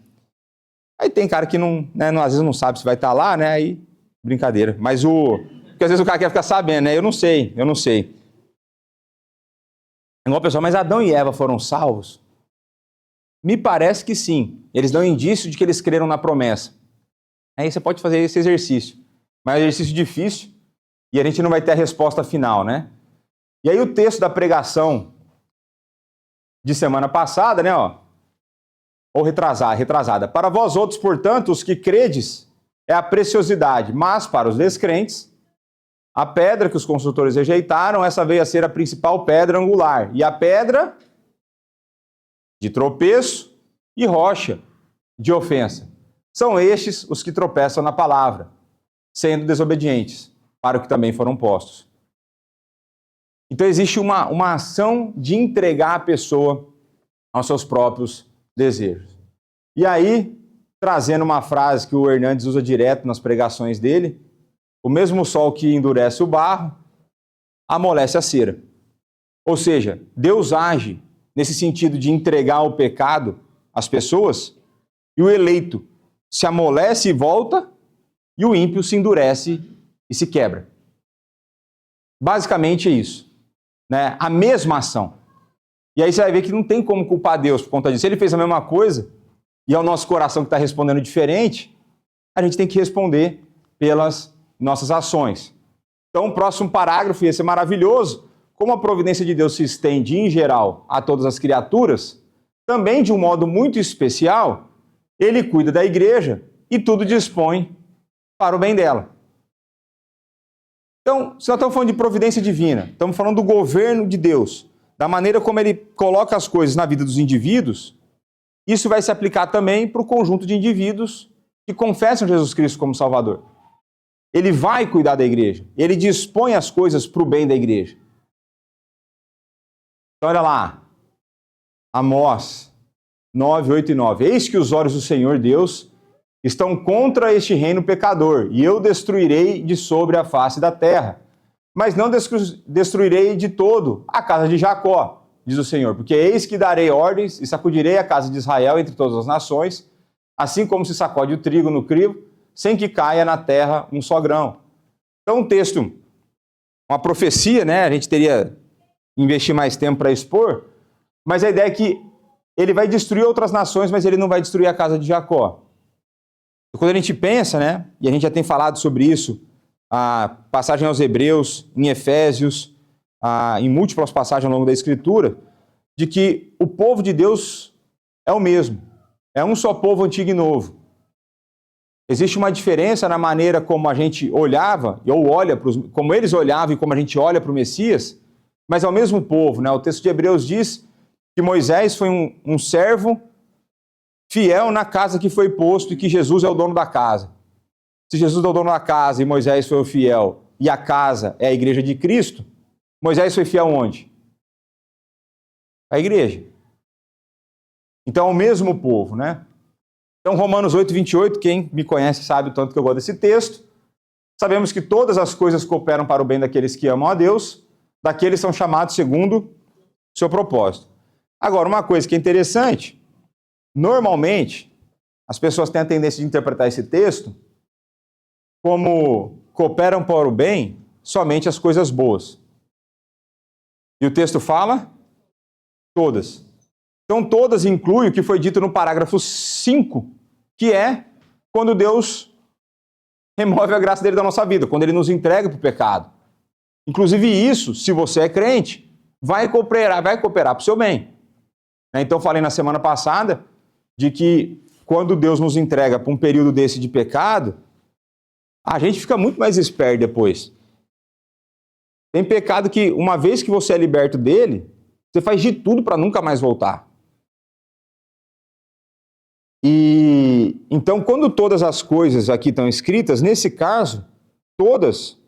A: Aí tem cara que não, né, às vezes não sabe se vai estar lá, né? Aí, brincadeira. Mas porque às vezes o cara quer ficar sabendo, né? Eu não sei. Igual pessoal, mas Adão e Eva foram salvos? Me parece que sim. Eles dão indício de que eles creram na promessa. Aí você pode fazer esse exercício. Mas é um exercício difícil e a gente não vai ter a resposta final, né? E aí o texto da pregação de semana passada, né? Ou retrasada. Para vós outros, portanto, os que credes, é a preciosidade, mas para os descrentes, a pedra que os construtores rejeitaram, essa veio a ser a principal pedra angular. E a pedra de tropeço e rocha de ofensa. São estes os que tropeçam na palavra, sendo desobedientes, para o que também foram postos. Então existe uma ação de entregar a pessoa aos seus próprios desejos. E aí, trazendo uma frase que o Hernandes usa direto nas pregações dele, o mesmo sol que endurece o barro, amolece a cera. Ou seja, Deus age nesse sentido de entregar o pecado às pessoas, e o eleito se amolece e volta, e o ímpio se endurece e se quebra. Basicamente é isso. Né? A mesma ação. E aí você vai ver que não tem como culpar Deus por conta disso. Se ele fez a mesma coisa, e é o nosso coração que está respondendo diferente, a gente tem que responder pelas nossas ações. Então, o próximo parágrafo ia ser maravilhoso. Como a providência de Deus se estende, em geral, a todas as criaturas, também de um modo muito especial, ele cuida da igreja e tudo dispõe para o bem dela. Então, se nós estamos falando de providência divina, estamos falando do governo de Deus, da maneira como ele coloca as coisas na vida dos indivíduos, isso vai se aplicar também para o conjunto de indivíduos que confessam Jesus Cristo como Salvador. Ele vai cuidar da igreja, ele dispõe as coisas para o bem da igreja. Então, olha lá, Amós 9, 8 e 9. Eis que os olhos do Senhor Deus estão contra este reino pecador, e eu destruirei de sobre a face da terra. Mas não destruirei de todo a casa de Jacó, diz o Senhor, porque eis que darei ordens e sacudirei a casa de Israel entre todas as nações, assim como se sacode o trigo no crivo, sem que caia na terra um só grão. Então, um texto, uma profecia, né? A gente teria que investir mais tempo para expor, mas a ideia é que ele vai destruir outras nações, mas ele não vai destruir a casa de Jacó. Quando a gente pensa, né? E a gente já tem falado sobre isso, a passagem aos Hebreus, em Efésios, em múltiplas passagens ao longo da Escritura, de que o povo de Deus é o mesmo. É um só povo, antigo e novo. Existe uma diferença na maneira como a gente olhava, ou olha, como eles olhavam e como a gente olha para o Messias, mas é o mesmo povo, né? O texto de Hebreus diz que Moisés foi um servo fiel na casa que foi posto e que Jesus é o dono da casa. Se Jesus é o dono da casa e Moisés foi o fiel e a casa é a igreja de Cristo, Moisés foi fiel onde? A igreja. Então é o mesmo povo, né? Então Romanos 8, 28, quem me conhece sabe o tanto que eu gosto desse texto. Sabemos que todas as coisas cooperam para o bem daqueles que amam a Deus, daqueles que são chamados segundo o seu propósito. Agora, uma coisa que é interessante, normalmente, as pessoas têm a tendência de interpretar esse texto como cooperam para o bem somente as coisas boas. E o texto fala todas. Então, todas inclui o que foi dito no parágrafo 5, que é quando Deus remove a graça dele da nossa vida, quando ele nos entrega para o pecado. Inclusive isso, se você é crente, vai cooperar para o seu bem. Então, falei na semana passada de que quando Deus nos entrega para um período desse de pecado, a gente fica muito mais esperto depois. Tem pecado que, uma vez que você é liberto dele, você faz de tudo para nunca mais voltar. E então, quando todas as coisas aqui estão escritas, nesse caso, todas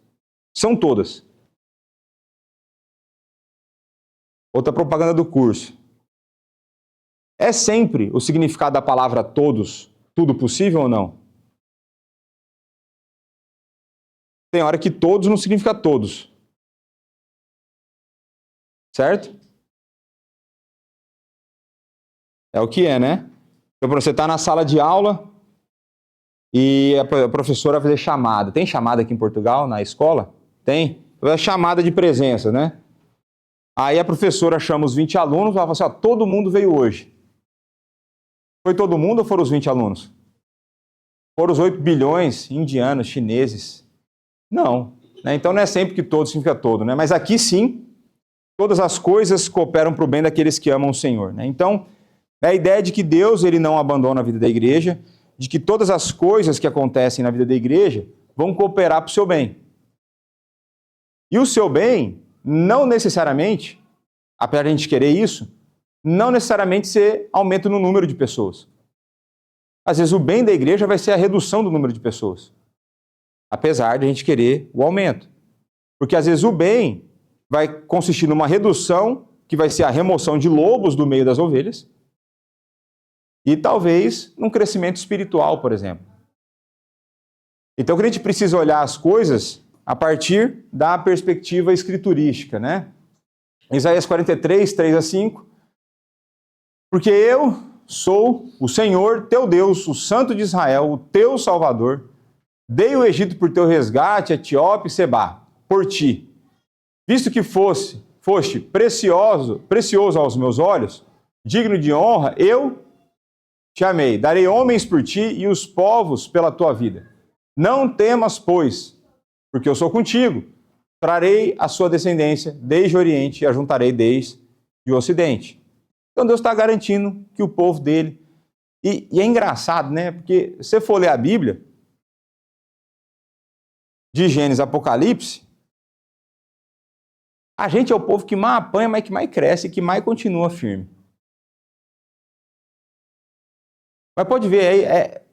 A: são todas. Outra propaganda do curso. É sempre o significado da palavra todos, tudo possível ou não? Tem hora que todos não significa todos. Certo? É o que é, né? Então, você está na sala de aula e a professora vai fazer chamada. Tem chamada aqui em Portugal, na escola? Tem. É chamada de presença, né? Aí a professora chama os 20 alunos e ela fala assim, ó, todo mundo veio hoje. Foi todo mundo ou foram os 20 alunos? Foram os 8 bilhões indianos, chineses? Não. Né? Então não é sempre que todo significa todo, né? Mas aqui sim, todas as coisas cooperam para o bem daqueles que amam o Senhor. Né? Então, é a ideia de que Deus ele não abandona a vida da igreja, de que todas as coisas que acontecem na vida da igreja vão cooperar para o seu bem. E o seu bem, não necessariamente, apesar de a gente querer isso, não necessariamente ser aumento no número de pessoas. Às vezes o bem da igreja vai ser a redução do número de pessoas, apesar de a gente querer o aumento. Porque às vezes o bem vai consistir numa redução, que vai ser a remoção de lobos do meio das ovelhas, e talvez num crescimento espiritual, por exemplo. Então, a gente precisa olhar as coisas a partir da perspectiva escriturística, né? Isaías 43, 3-5. Porque eu sou o Senhor, teu Deus, o Santo de Israel, o teu Salvador. Dei o Egito por teu resgate, Etiópia e Sebá, por ti. Visto que foste precioso aos meus olhos, digno de honra, eu te amei, darei homens por ti e os povos pela tua vida. Não temas, pois, porque eu sou contigo. Trarei a sua descendência desde o Oriente e a juntarei desde o Ocidente. Então Deus está garantindo que o povo dele... E é engraçado, né? Porque se você for ler a Bíblia, de Gênesis a Apocalipse, a gente é o povo que mais apanha, mas que mais cresce e que mais continua firme. Mas pode ver,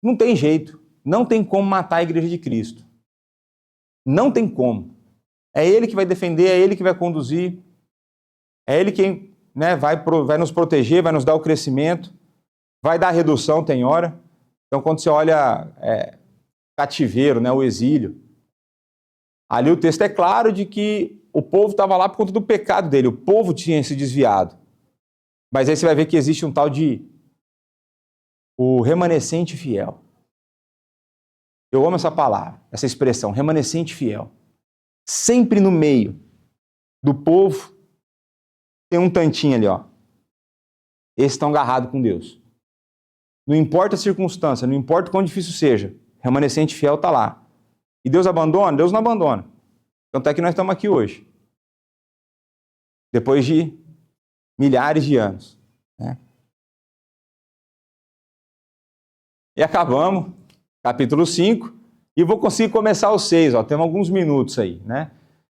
A: não tem jeito. Não tem como matar a igreja de Cristo. Não tem como. É Ele que vai defender, é Ele que vai conduzir. É Ele quem vai nos proteger, vai nos dar o crescimento. Vai dar redução, tem hora. Então, quando você olha cativeiro, né, o exílio, ali o texto é claro de que o povo estava lá por conta do pecado dele. O povo tinha se desviado. Mas aí você vai ver que existe um tal de o remanescente fiel. Eu amo essa palavra, essa expressão, remanescente fiel. Sempre no meio do povo tem um tantinho ali, ó. Esses estão agarrados com Deus. Não importa a circunstância, não importa o quão difícil seja, remanescente fiel está lá. E Deus abandona? Deus não abandona. Tanto é que nós estamos aqui hoje. Depois de milhares de anos. Né? E acabamos, capítulo 5, e vou conseguir começar o 6, ó, temos alguns minutos aí, né?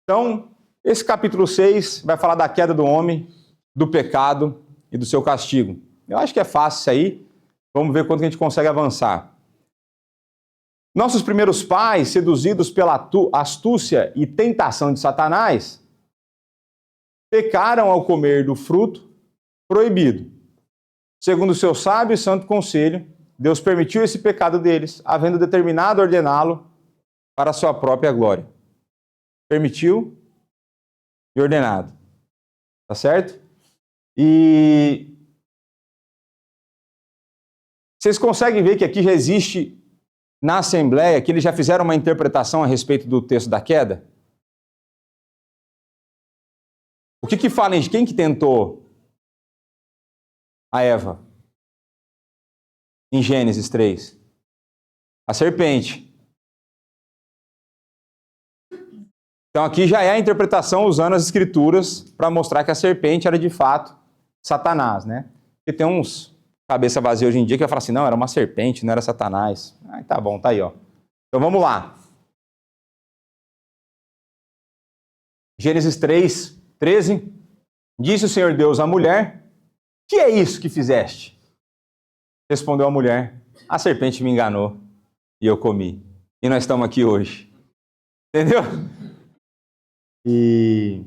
A: Então, esse capítulo 6 vai falar da queda do homem, do pecado e do seu castigo. Eu acho que é fácil isso aí, vamos ver quanto que a gente consegue avançar. Nossos primeiros pais, seduzidos pela astúcia e tentação de Satanás, pecaram ao comer do fruto proibido. Segundo o seu sábio e santo conselho, Deus permitiu esse pecado deles, havendo determinado ordená-lo para a sua própria glória. Permitiu e ordenado. Tá certo? E vocês conseguem ver que aqui já existe, na Assembleia, que eles já fizeram uma interpretação a respeito do texto da queda? O que fala de quem que tentou a Eva? Em Gênesis 3. A serpente. Então aqui já é a interpretação usando as escrituras para mostrar que a serpente era de fato Satanás, né? Porque tem uns cabeça vazia hoje em dia que vai falar assim, não, era uma serpente, não era Satanás. Ah, tá bom, tá aí, ó. Então vamos lá. Gênesis 3, 13. Disse o Senhor Deus à mulher, que é isso que fizeste? Respondeu a mulher, a serpente me enganou e eu comi. E nós estamos aqui hoje. Entendeu? E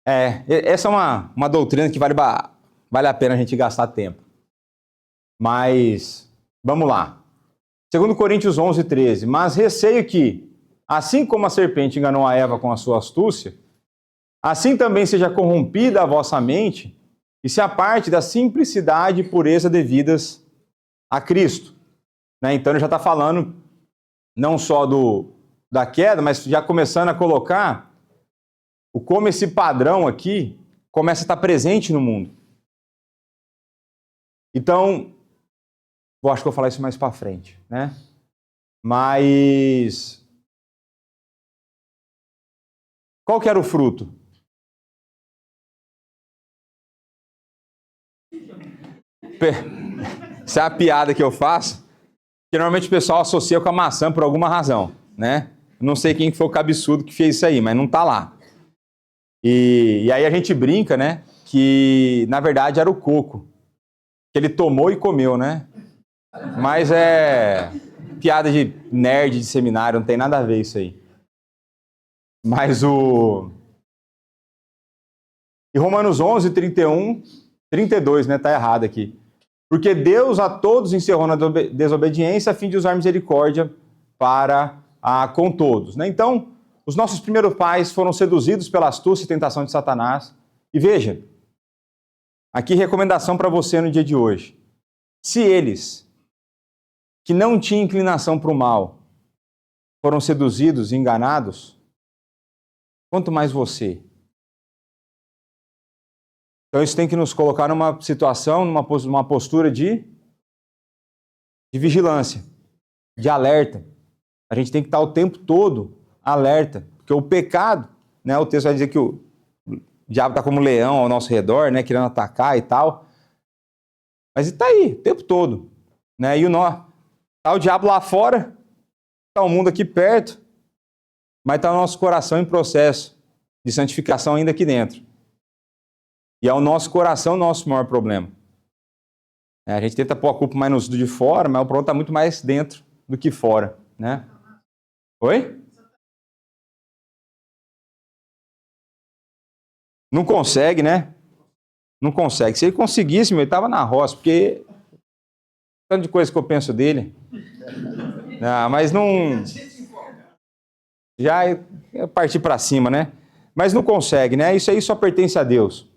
A: essa é uma doutrina que vale a pena a gente gastar tempo. Mas, vamos lá. 2 Coríntios 11, 13. Mas receio que, assim como a serpente enganou a Eva com a sua astúcia, assim também seja corrompida a vossa mente e se aparte da simplicidade e pureza devidas a Cristo. Né? Então ele já está falando não só da queda, mas já começando a colocar como esse padrão aqui começa a estar presente no mundo. Então, eu acho que eu vou falar isso mais para frente, né? Mas qual que era o fruto? Essa é a piada que eu faço, que normalmente o pessoal associa com a maçã por alguma razão, né? Não sei quem foi o cabeçudo que fez isso aí, mas não tá lá. E aí a gente brinca, né? Que na verdade era o coco. Que ele tomou e comeu, né? Mas é piada de nerd de seminário, não tem nada a ver isso aí. Mas E Romanos 11, 31, 32, né? Tá errado aqui. Porque Deus a todos encerrou na desobediência a fim de usar misericórdia para com todos, né? Então, os nossos primeiros pais foram seduzidos pela astúcia e tentação de Satanás. E veja, aqui recomendação para você no dia de hoje. Se eles, que não tinham inclinação para o mal, foram seduzidos e enganados, quanto mais você. Então isso tem que nos colocar numa situação, numa postura de vigilância, de alerta. A gente tem que estar o tempo todo alerta, porque o pecado, né, o texto vai dizer que o diabo está como um leão ao nosso redor, né, querendo atacar e tal. Mas está aí, o tempo todo. Né? E tá o diabo lá fora, está o mundo aqui perto, mas está o nosso coração em processo de santificação ainda aqui dentro. E é o nosso coração o nosso maior problema. A gente tenta pôr a culpa mais no de fora, mas o problema está muito mais dentro do que fora. Né? Oi? Não consegue, né? Não consegue. Se ele conseguisse, ele estava na roça, porque tanto de coisa que eu penso dele. Mas não... Já é partir para cima, né? Mas não consegue, né? Isso aí só pertence a Deus.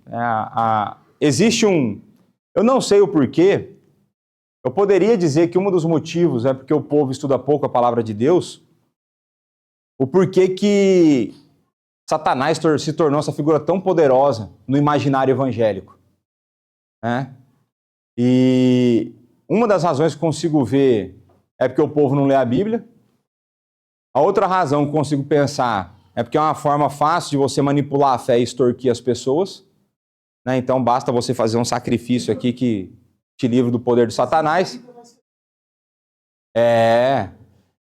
A: Existe eu não sei o porquê. Eu poderia dizer que um dos motivos é porque o povo estuda pouco a palavra de Deus. O porquê que Satanás se tornou essa figura tão poderosa no imaginário evangélico. Né? E uma das razões que consigo ver é porque o povo não lê a Bíblia. A outra razão que consigo pensar é porque é uma forma fácil de você manipular a fé e extorquir as pessoas. Né? Então basta você fazer um sacrifício aqui que te livra do poder de Satanás.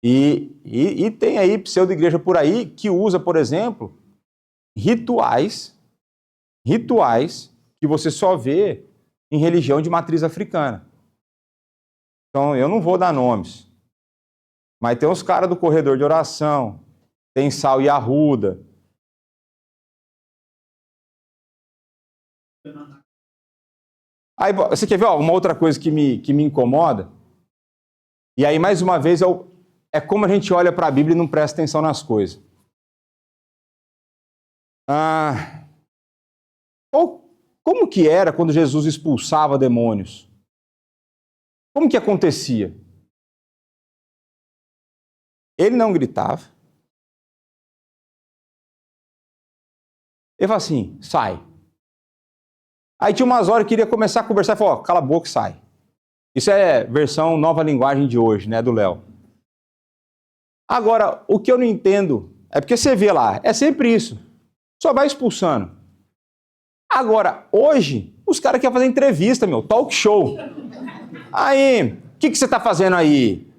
A: E tem aí pseudo-igreja por aí que usa, por exemplo, rituais que você só vê em religião de matriz africana. Então, eu não vou dar nomes, mas tem os caras do corredor de oração, tem Sal e Arruda. Aí, você quer ver uma outra coisa que me incomoda? E aí, mais uma vez, é como a gente olha para a Bíblia e não presta atenção nas coisas. Como que era quando Jesus expulsava demônios? Como que acontecia? Ele não gritava. Ele falava assim, sai. Aí tinha umas horas que queria começar a conversar e falou, cala a boca e sai. Isso é versão nova linguagem de hoje, né, do Léo. Agora, o que eu não entendo é porque você vê lá, é sempre isso. Só vai expulsando. Agora, hoje, os caras querem fazer entrevista, talk show. Aí, o que você tá fazendo aí?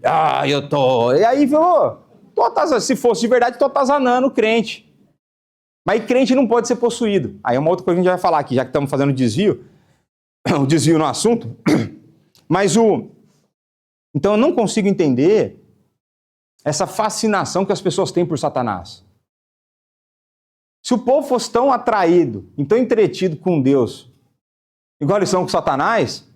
A: Eu tô... E aí, se fosse de verdade, tô atazanando o crente. Mas crente não pode ser possuído. Aí é uma outra coisa que a gente vai falar aqui, já que estamos fazendo o desvio no assunto. Mas Então eu não consigo entender essa fascinação que as pessoas têm por Satanás. Se o povo fosse tão atraído, tão entretido com Deus, igual eles são com Satanás,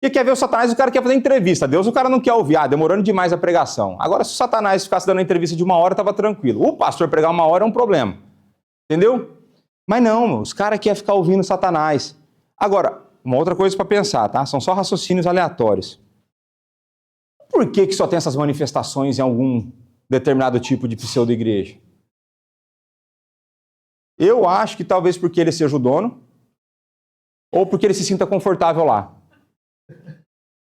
A: e quer ver o Satanás, o cara quer fazer entrevista. Deus, o cara não quer ouvir, demorando demais a pregação. Agora, se o Satanás ficasse dando entrevista de 1 hora, estava tranquilo. O pastor pregar 1 hora é um problema. Entendeu? Mas não, os caras querem ficar ouvindo Satanás. Agora, uma outra coisa para pensar, tá? São só raciocínios aleatórios. Por que só tem essas manifestações em algum determinado tipo de pseudo-igreja? Eu acho que talvez porque ele seja o dono, ou porque ele se sinta confortável lá.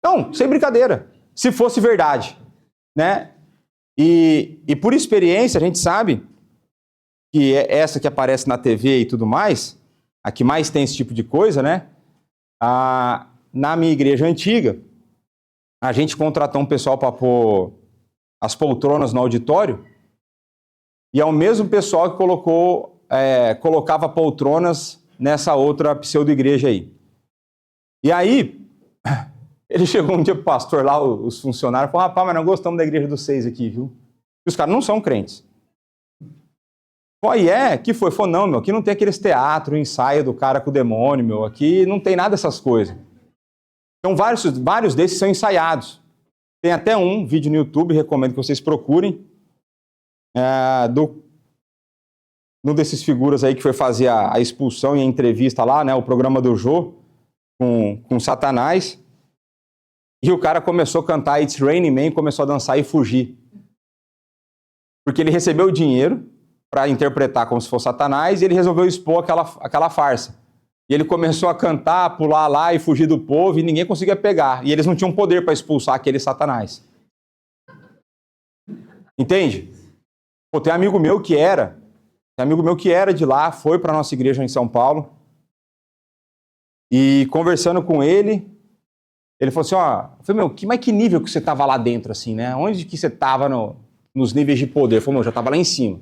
A: Não, sem brincadeira. Se fosse verdade, né? E por experiência, a gente sabe que é essa que aparece na TV e tudo mais, a que mais tem esse tipo de coisa, né? Na minha igreja antiga, a gente contratou um pessoal para pôr as poltronas no auditório, e é o mesmo pessoal que colocava poltronas nessa outra pseudo-igreja aí. E aí, ele chegou um dia pro pastor lá, os funcionários, falou, rapaz, mas não gostamos da igreja dos 6 aqui, viu? E os caras não são crentes. Que foi? Falou, não, aqui não tem aqueles teatro, ensaio do cara com o demônio, aqui não tem nada dessas coisas. Então, vários desses são ensaiados. Tem até um vídeo no YouTube, recomendo que vocês procurem, um desses figuras aí que foi fazer a expulsão e a entrevista lá, né, o programa do Jô, com Satanás, e o cara começou a cantar It's Raining Man, começou a dançar e fugir. Porque ele recebeu o dinheiro para interpretar como se fosse Satanás, e ele resolveu expor aquela farsa. E ele começou a cantar, pular lá e fugir do povo, e ninguém conseguia pegar. E eles não tinham poder para expulsar aquele Satanás. Entende? Tem amigo meu que era de lá, foi para a nossa igreja em São Paulo, e conversando com ele falou assim, mas que nível que você estava lá dentro, assim, né? Onde que você estava nos níveis de poder? Ele falou, eu já estava lá em cima.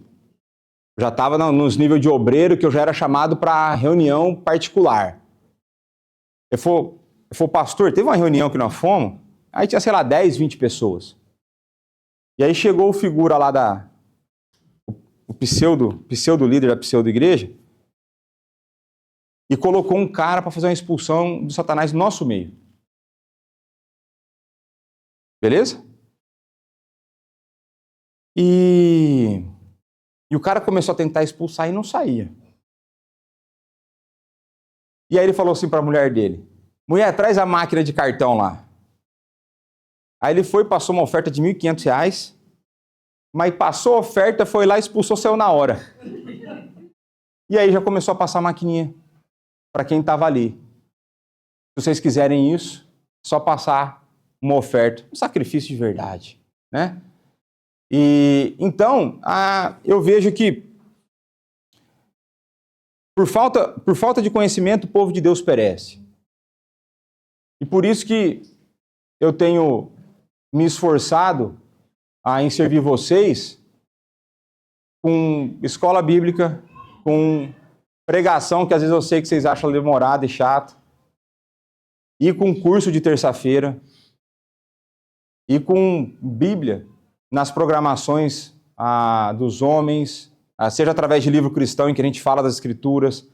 A: Já estava nos níveis de obreiro, que eu já era chamado para reunião particular. Ele falou, pastor, teve uma reunião que nós fomos, aí tinha, 10, 20 pessoas. E aí chegou o figura lá o pseudo-líder da pseudo-igreja, e colocou um cara para fazer uma expulsão do Satanás no nosso meio. Beleza? E o cara começou a tentar expulsar e não saía. E aí ele falou assim para a mulher dele, mulher, traz a máquina de cartão lá. Aí ele foi, passou uma oferta de R$1.500, mas passou a oferta, foi lá e expulsou, saiu na hora. E aí já começou a passar a maquininha para quem estava ali. Se vocês quiserem isso, é só passar uma oferta, um sacrifício de verdade, né? E então, eu vejo que por falta de conhecimento, o povo de Deus perece. E por isso que eu tenho me esforçado em servir vocês com escola bíblica, com pregação, que às vezes eu sei que vocês acham demorado e chato, e com curso de terça-feira, e com Bíblia nas programações dos homens, seja através de livro cristão em que a gente fala das escrituras,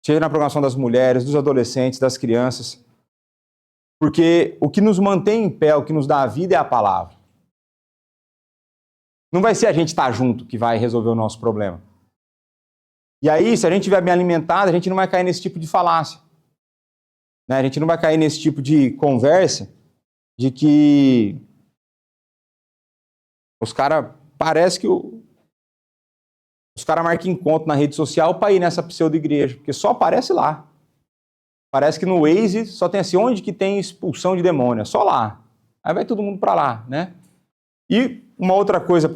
A: seja na programação das mulheres, dos adolescentes, das crianças. Porque o que nos mantém em pé, o que nos dá a vida é a palavra. Não vai ser a gente estar junto que vai resolver o nosso problema. E aí, se a gente estiver bem alimentado, a gente não vai cair nesse tipo de falácia. Né? A gente não vai cair nesse tipo de conversa de que os caras, parece que os caras marcam encontro na rede social para ir nessa pseudo-igreja, porque só aparece lá. Parece que no Waze só tem assim, onde que tem expulsão de demônio? É só lá. Aí vai todo mundo para lá, né? E uma outra coisa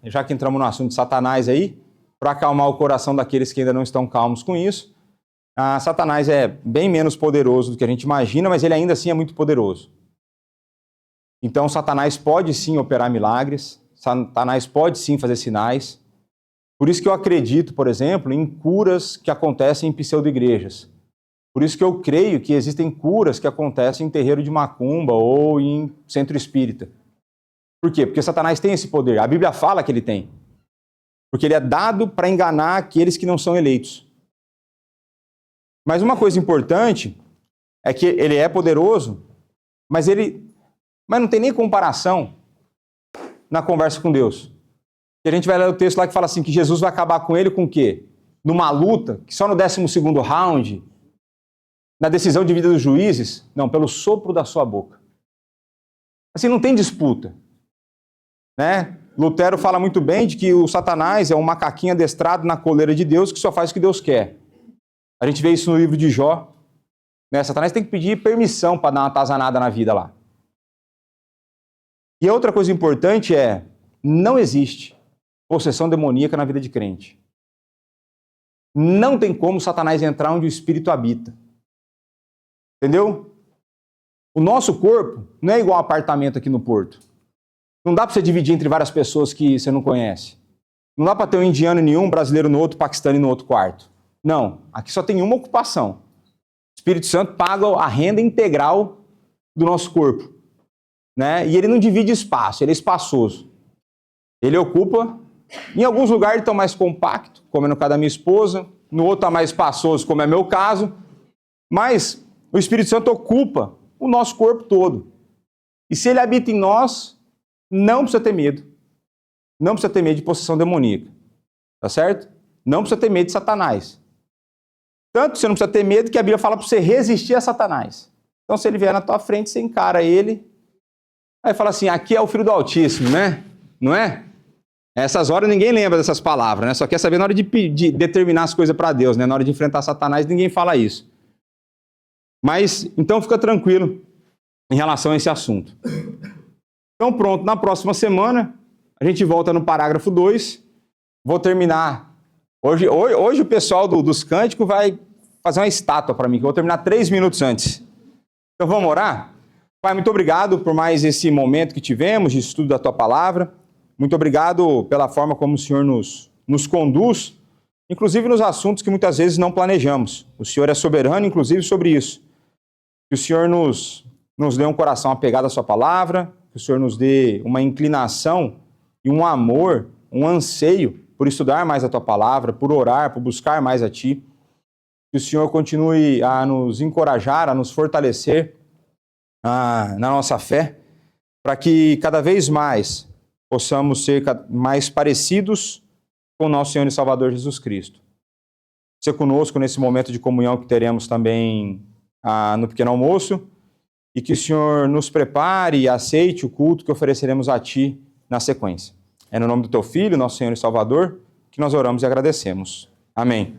A: já que entramos no assunto de Satanás aí, para acalmar o coração daqueles que ainda não estão calmos com isso, Satanás é bem menos poderoso do que a gente imagina, mas ele ainda assim é muito poderoso. Então Satanás pode sim operar milagres, Satanás pode sim fazer sinais. Por isso que eu acredito, por exemplo, em curas que acontecem em pseudo-igrejas. Por isso que eu creio que existem curas que acontecem em terreiro de macumba ou em centro espírita. Por quê? Porque Satanás tem esse poder. A Bíblia fala que ele tem. Porque ele é dado para enganar aqueles que não são eleitos. Mas uma coisa importante é que ele é poderoso, mas não tem nem comparação na conversa com Deus. E a gente vai ler o texto lá que fala assim, que Jesus vai acabar com ele com o quê? Numa luta, que só no 12º round, na decisão de vida dos juízes, não, pelo sopro da sua boca. Assim, não tem disputa. Né? Lutero fala muito bem de que o Satanás é um macaquinho adestrado na coleira de Deus que só faz o que Deus quer. A gente vê isso no livro de Jó. Né? Satanás tem que pedir permissão para dar uma atazanada na vida lá. E a outra coisa importante é, não existe possessão demoníaca na vida de crente. Não tem como Satanás entrar onde o Espírito habita. Entendeu? O nosso corpo não é igual um apartamento aqui no Porto. Não dá para você dividir entre várias pessoas que você não conhece. Não dá para ter um indiano em um, brasileiro no outro, paquistano no outro quarto. Não, aqui só tem uma ocupação. O Espírito Santo paga a renda integral do nosso corpo. Né? E ele não divide espaço, ele é espaçoso. Ele ocupa, em alguns lugares ele está mais compacto, como é no caso da minha esposa, no outro está mais espaçoso, como é meu caso, mas o Espírito Santo ocupa o nosso corpo todo. E se ele habita em nós, não precisa ter medo. Não precisa ter medo de possessão demoníaca. Tá certo? Não precisa ter medo de Satanás. Tanto você não precisa ter medo que a Bíblia fala para você resistir a Satanás. Então, se ele vier na tua frente, você encara ele. Aí fala assim, aqui é o Filho do Altíssimo, né? Não é? Nessas horas ninguém lembra dessas palavras, né? Só quer saber na hora de determinar as coisas para Deus, né? Na hora de enfrentar Satanás, ninguém fala isso. Mas, então fica tranquilo em relação a esse assunto. Então pronto, na próxima semana, a gente volta no parágrafo 2. Vou terminar. Hoje o pessoal dos cânticos vai fazer uma estátua para mim, que eu vou terminar 3 minutos antes. Então vamos orar? Pai, muito obrigado por mais esse momento que tivemos de estudo da Tua Palavra. Muito obrigado pela forma como o Senhor nos conduz, inclusive nos assuntos que muitas vezes não planejamos. O Senhor é soberano, inclusive, sobre isso. Que o Senhor nos dê um coração apegado à Sua Palavra, que o Senhor nos dê uma inclinação e um amor, um anseio por estudar mais a Tua Palavra, por orar, por buscar mais a Ti. Que o Senhor continue a nos encorajar, a nos fortalecer na nossa fé, para que cada vez mais possamos ser mais parecidos com o nosso Senhor e Salvador Jesus Cristo. Ser conosco nesse momento de comunhão que teremos também no pequeno almoço, e que o Senhor nos prepare e aceite o culto que ofereceremos a Ti na sequência. É no nome do Teu Filho, nosso Senhor e Salvador, que nós oramos e agradecemos. Amém.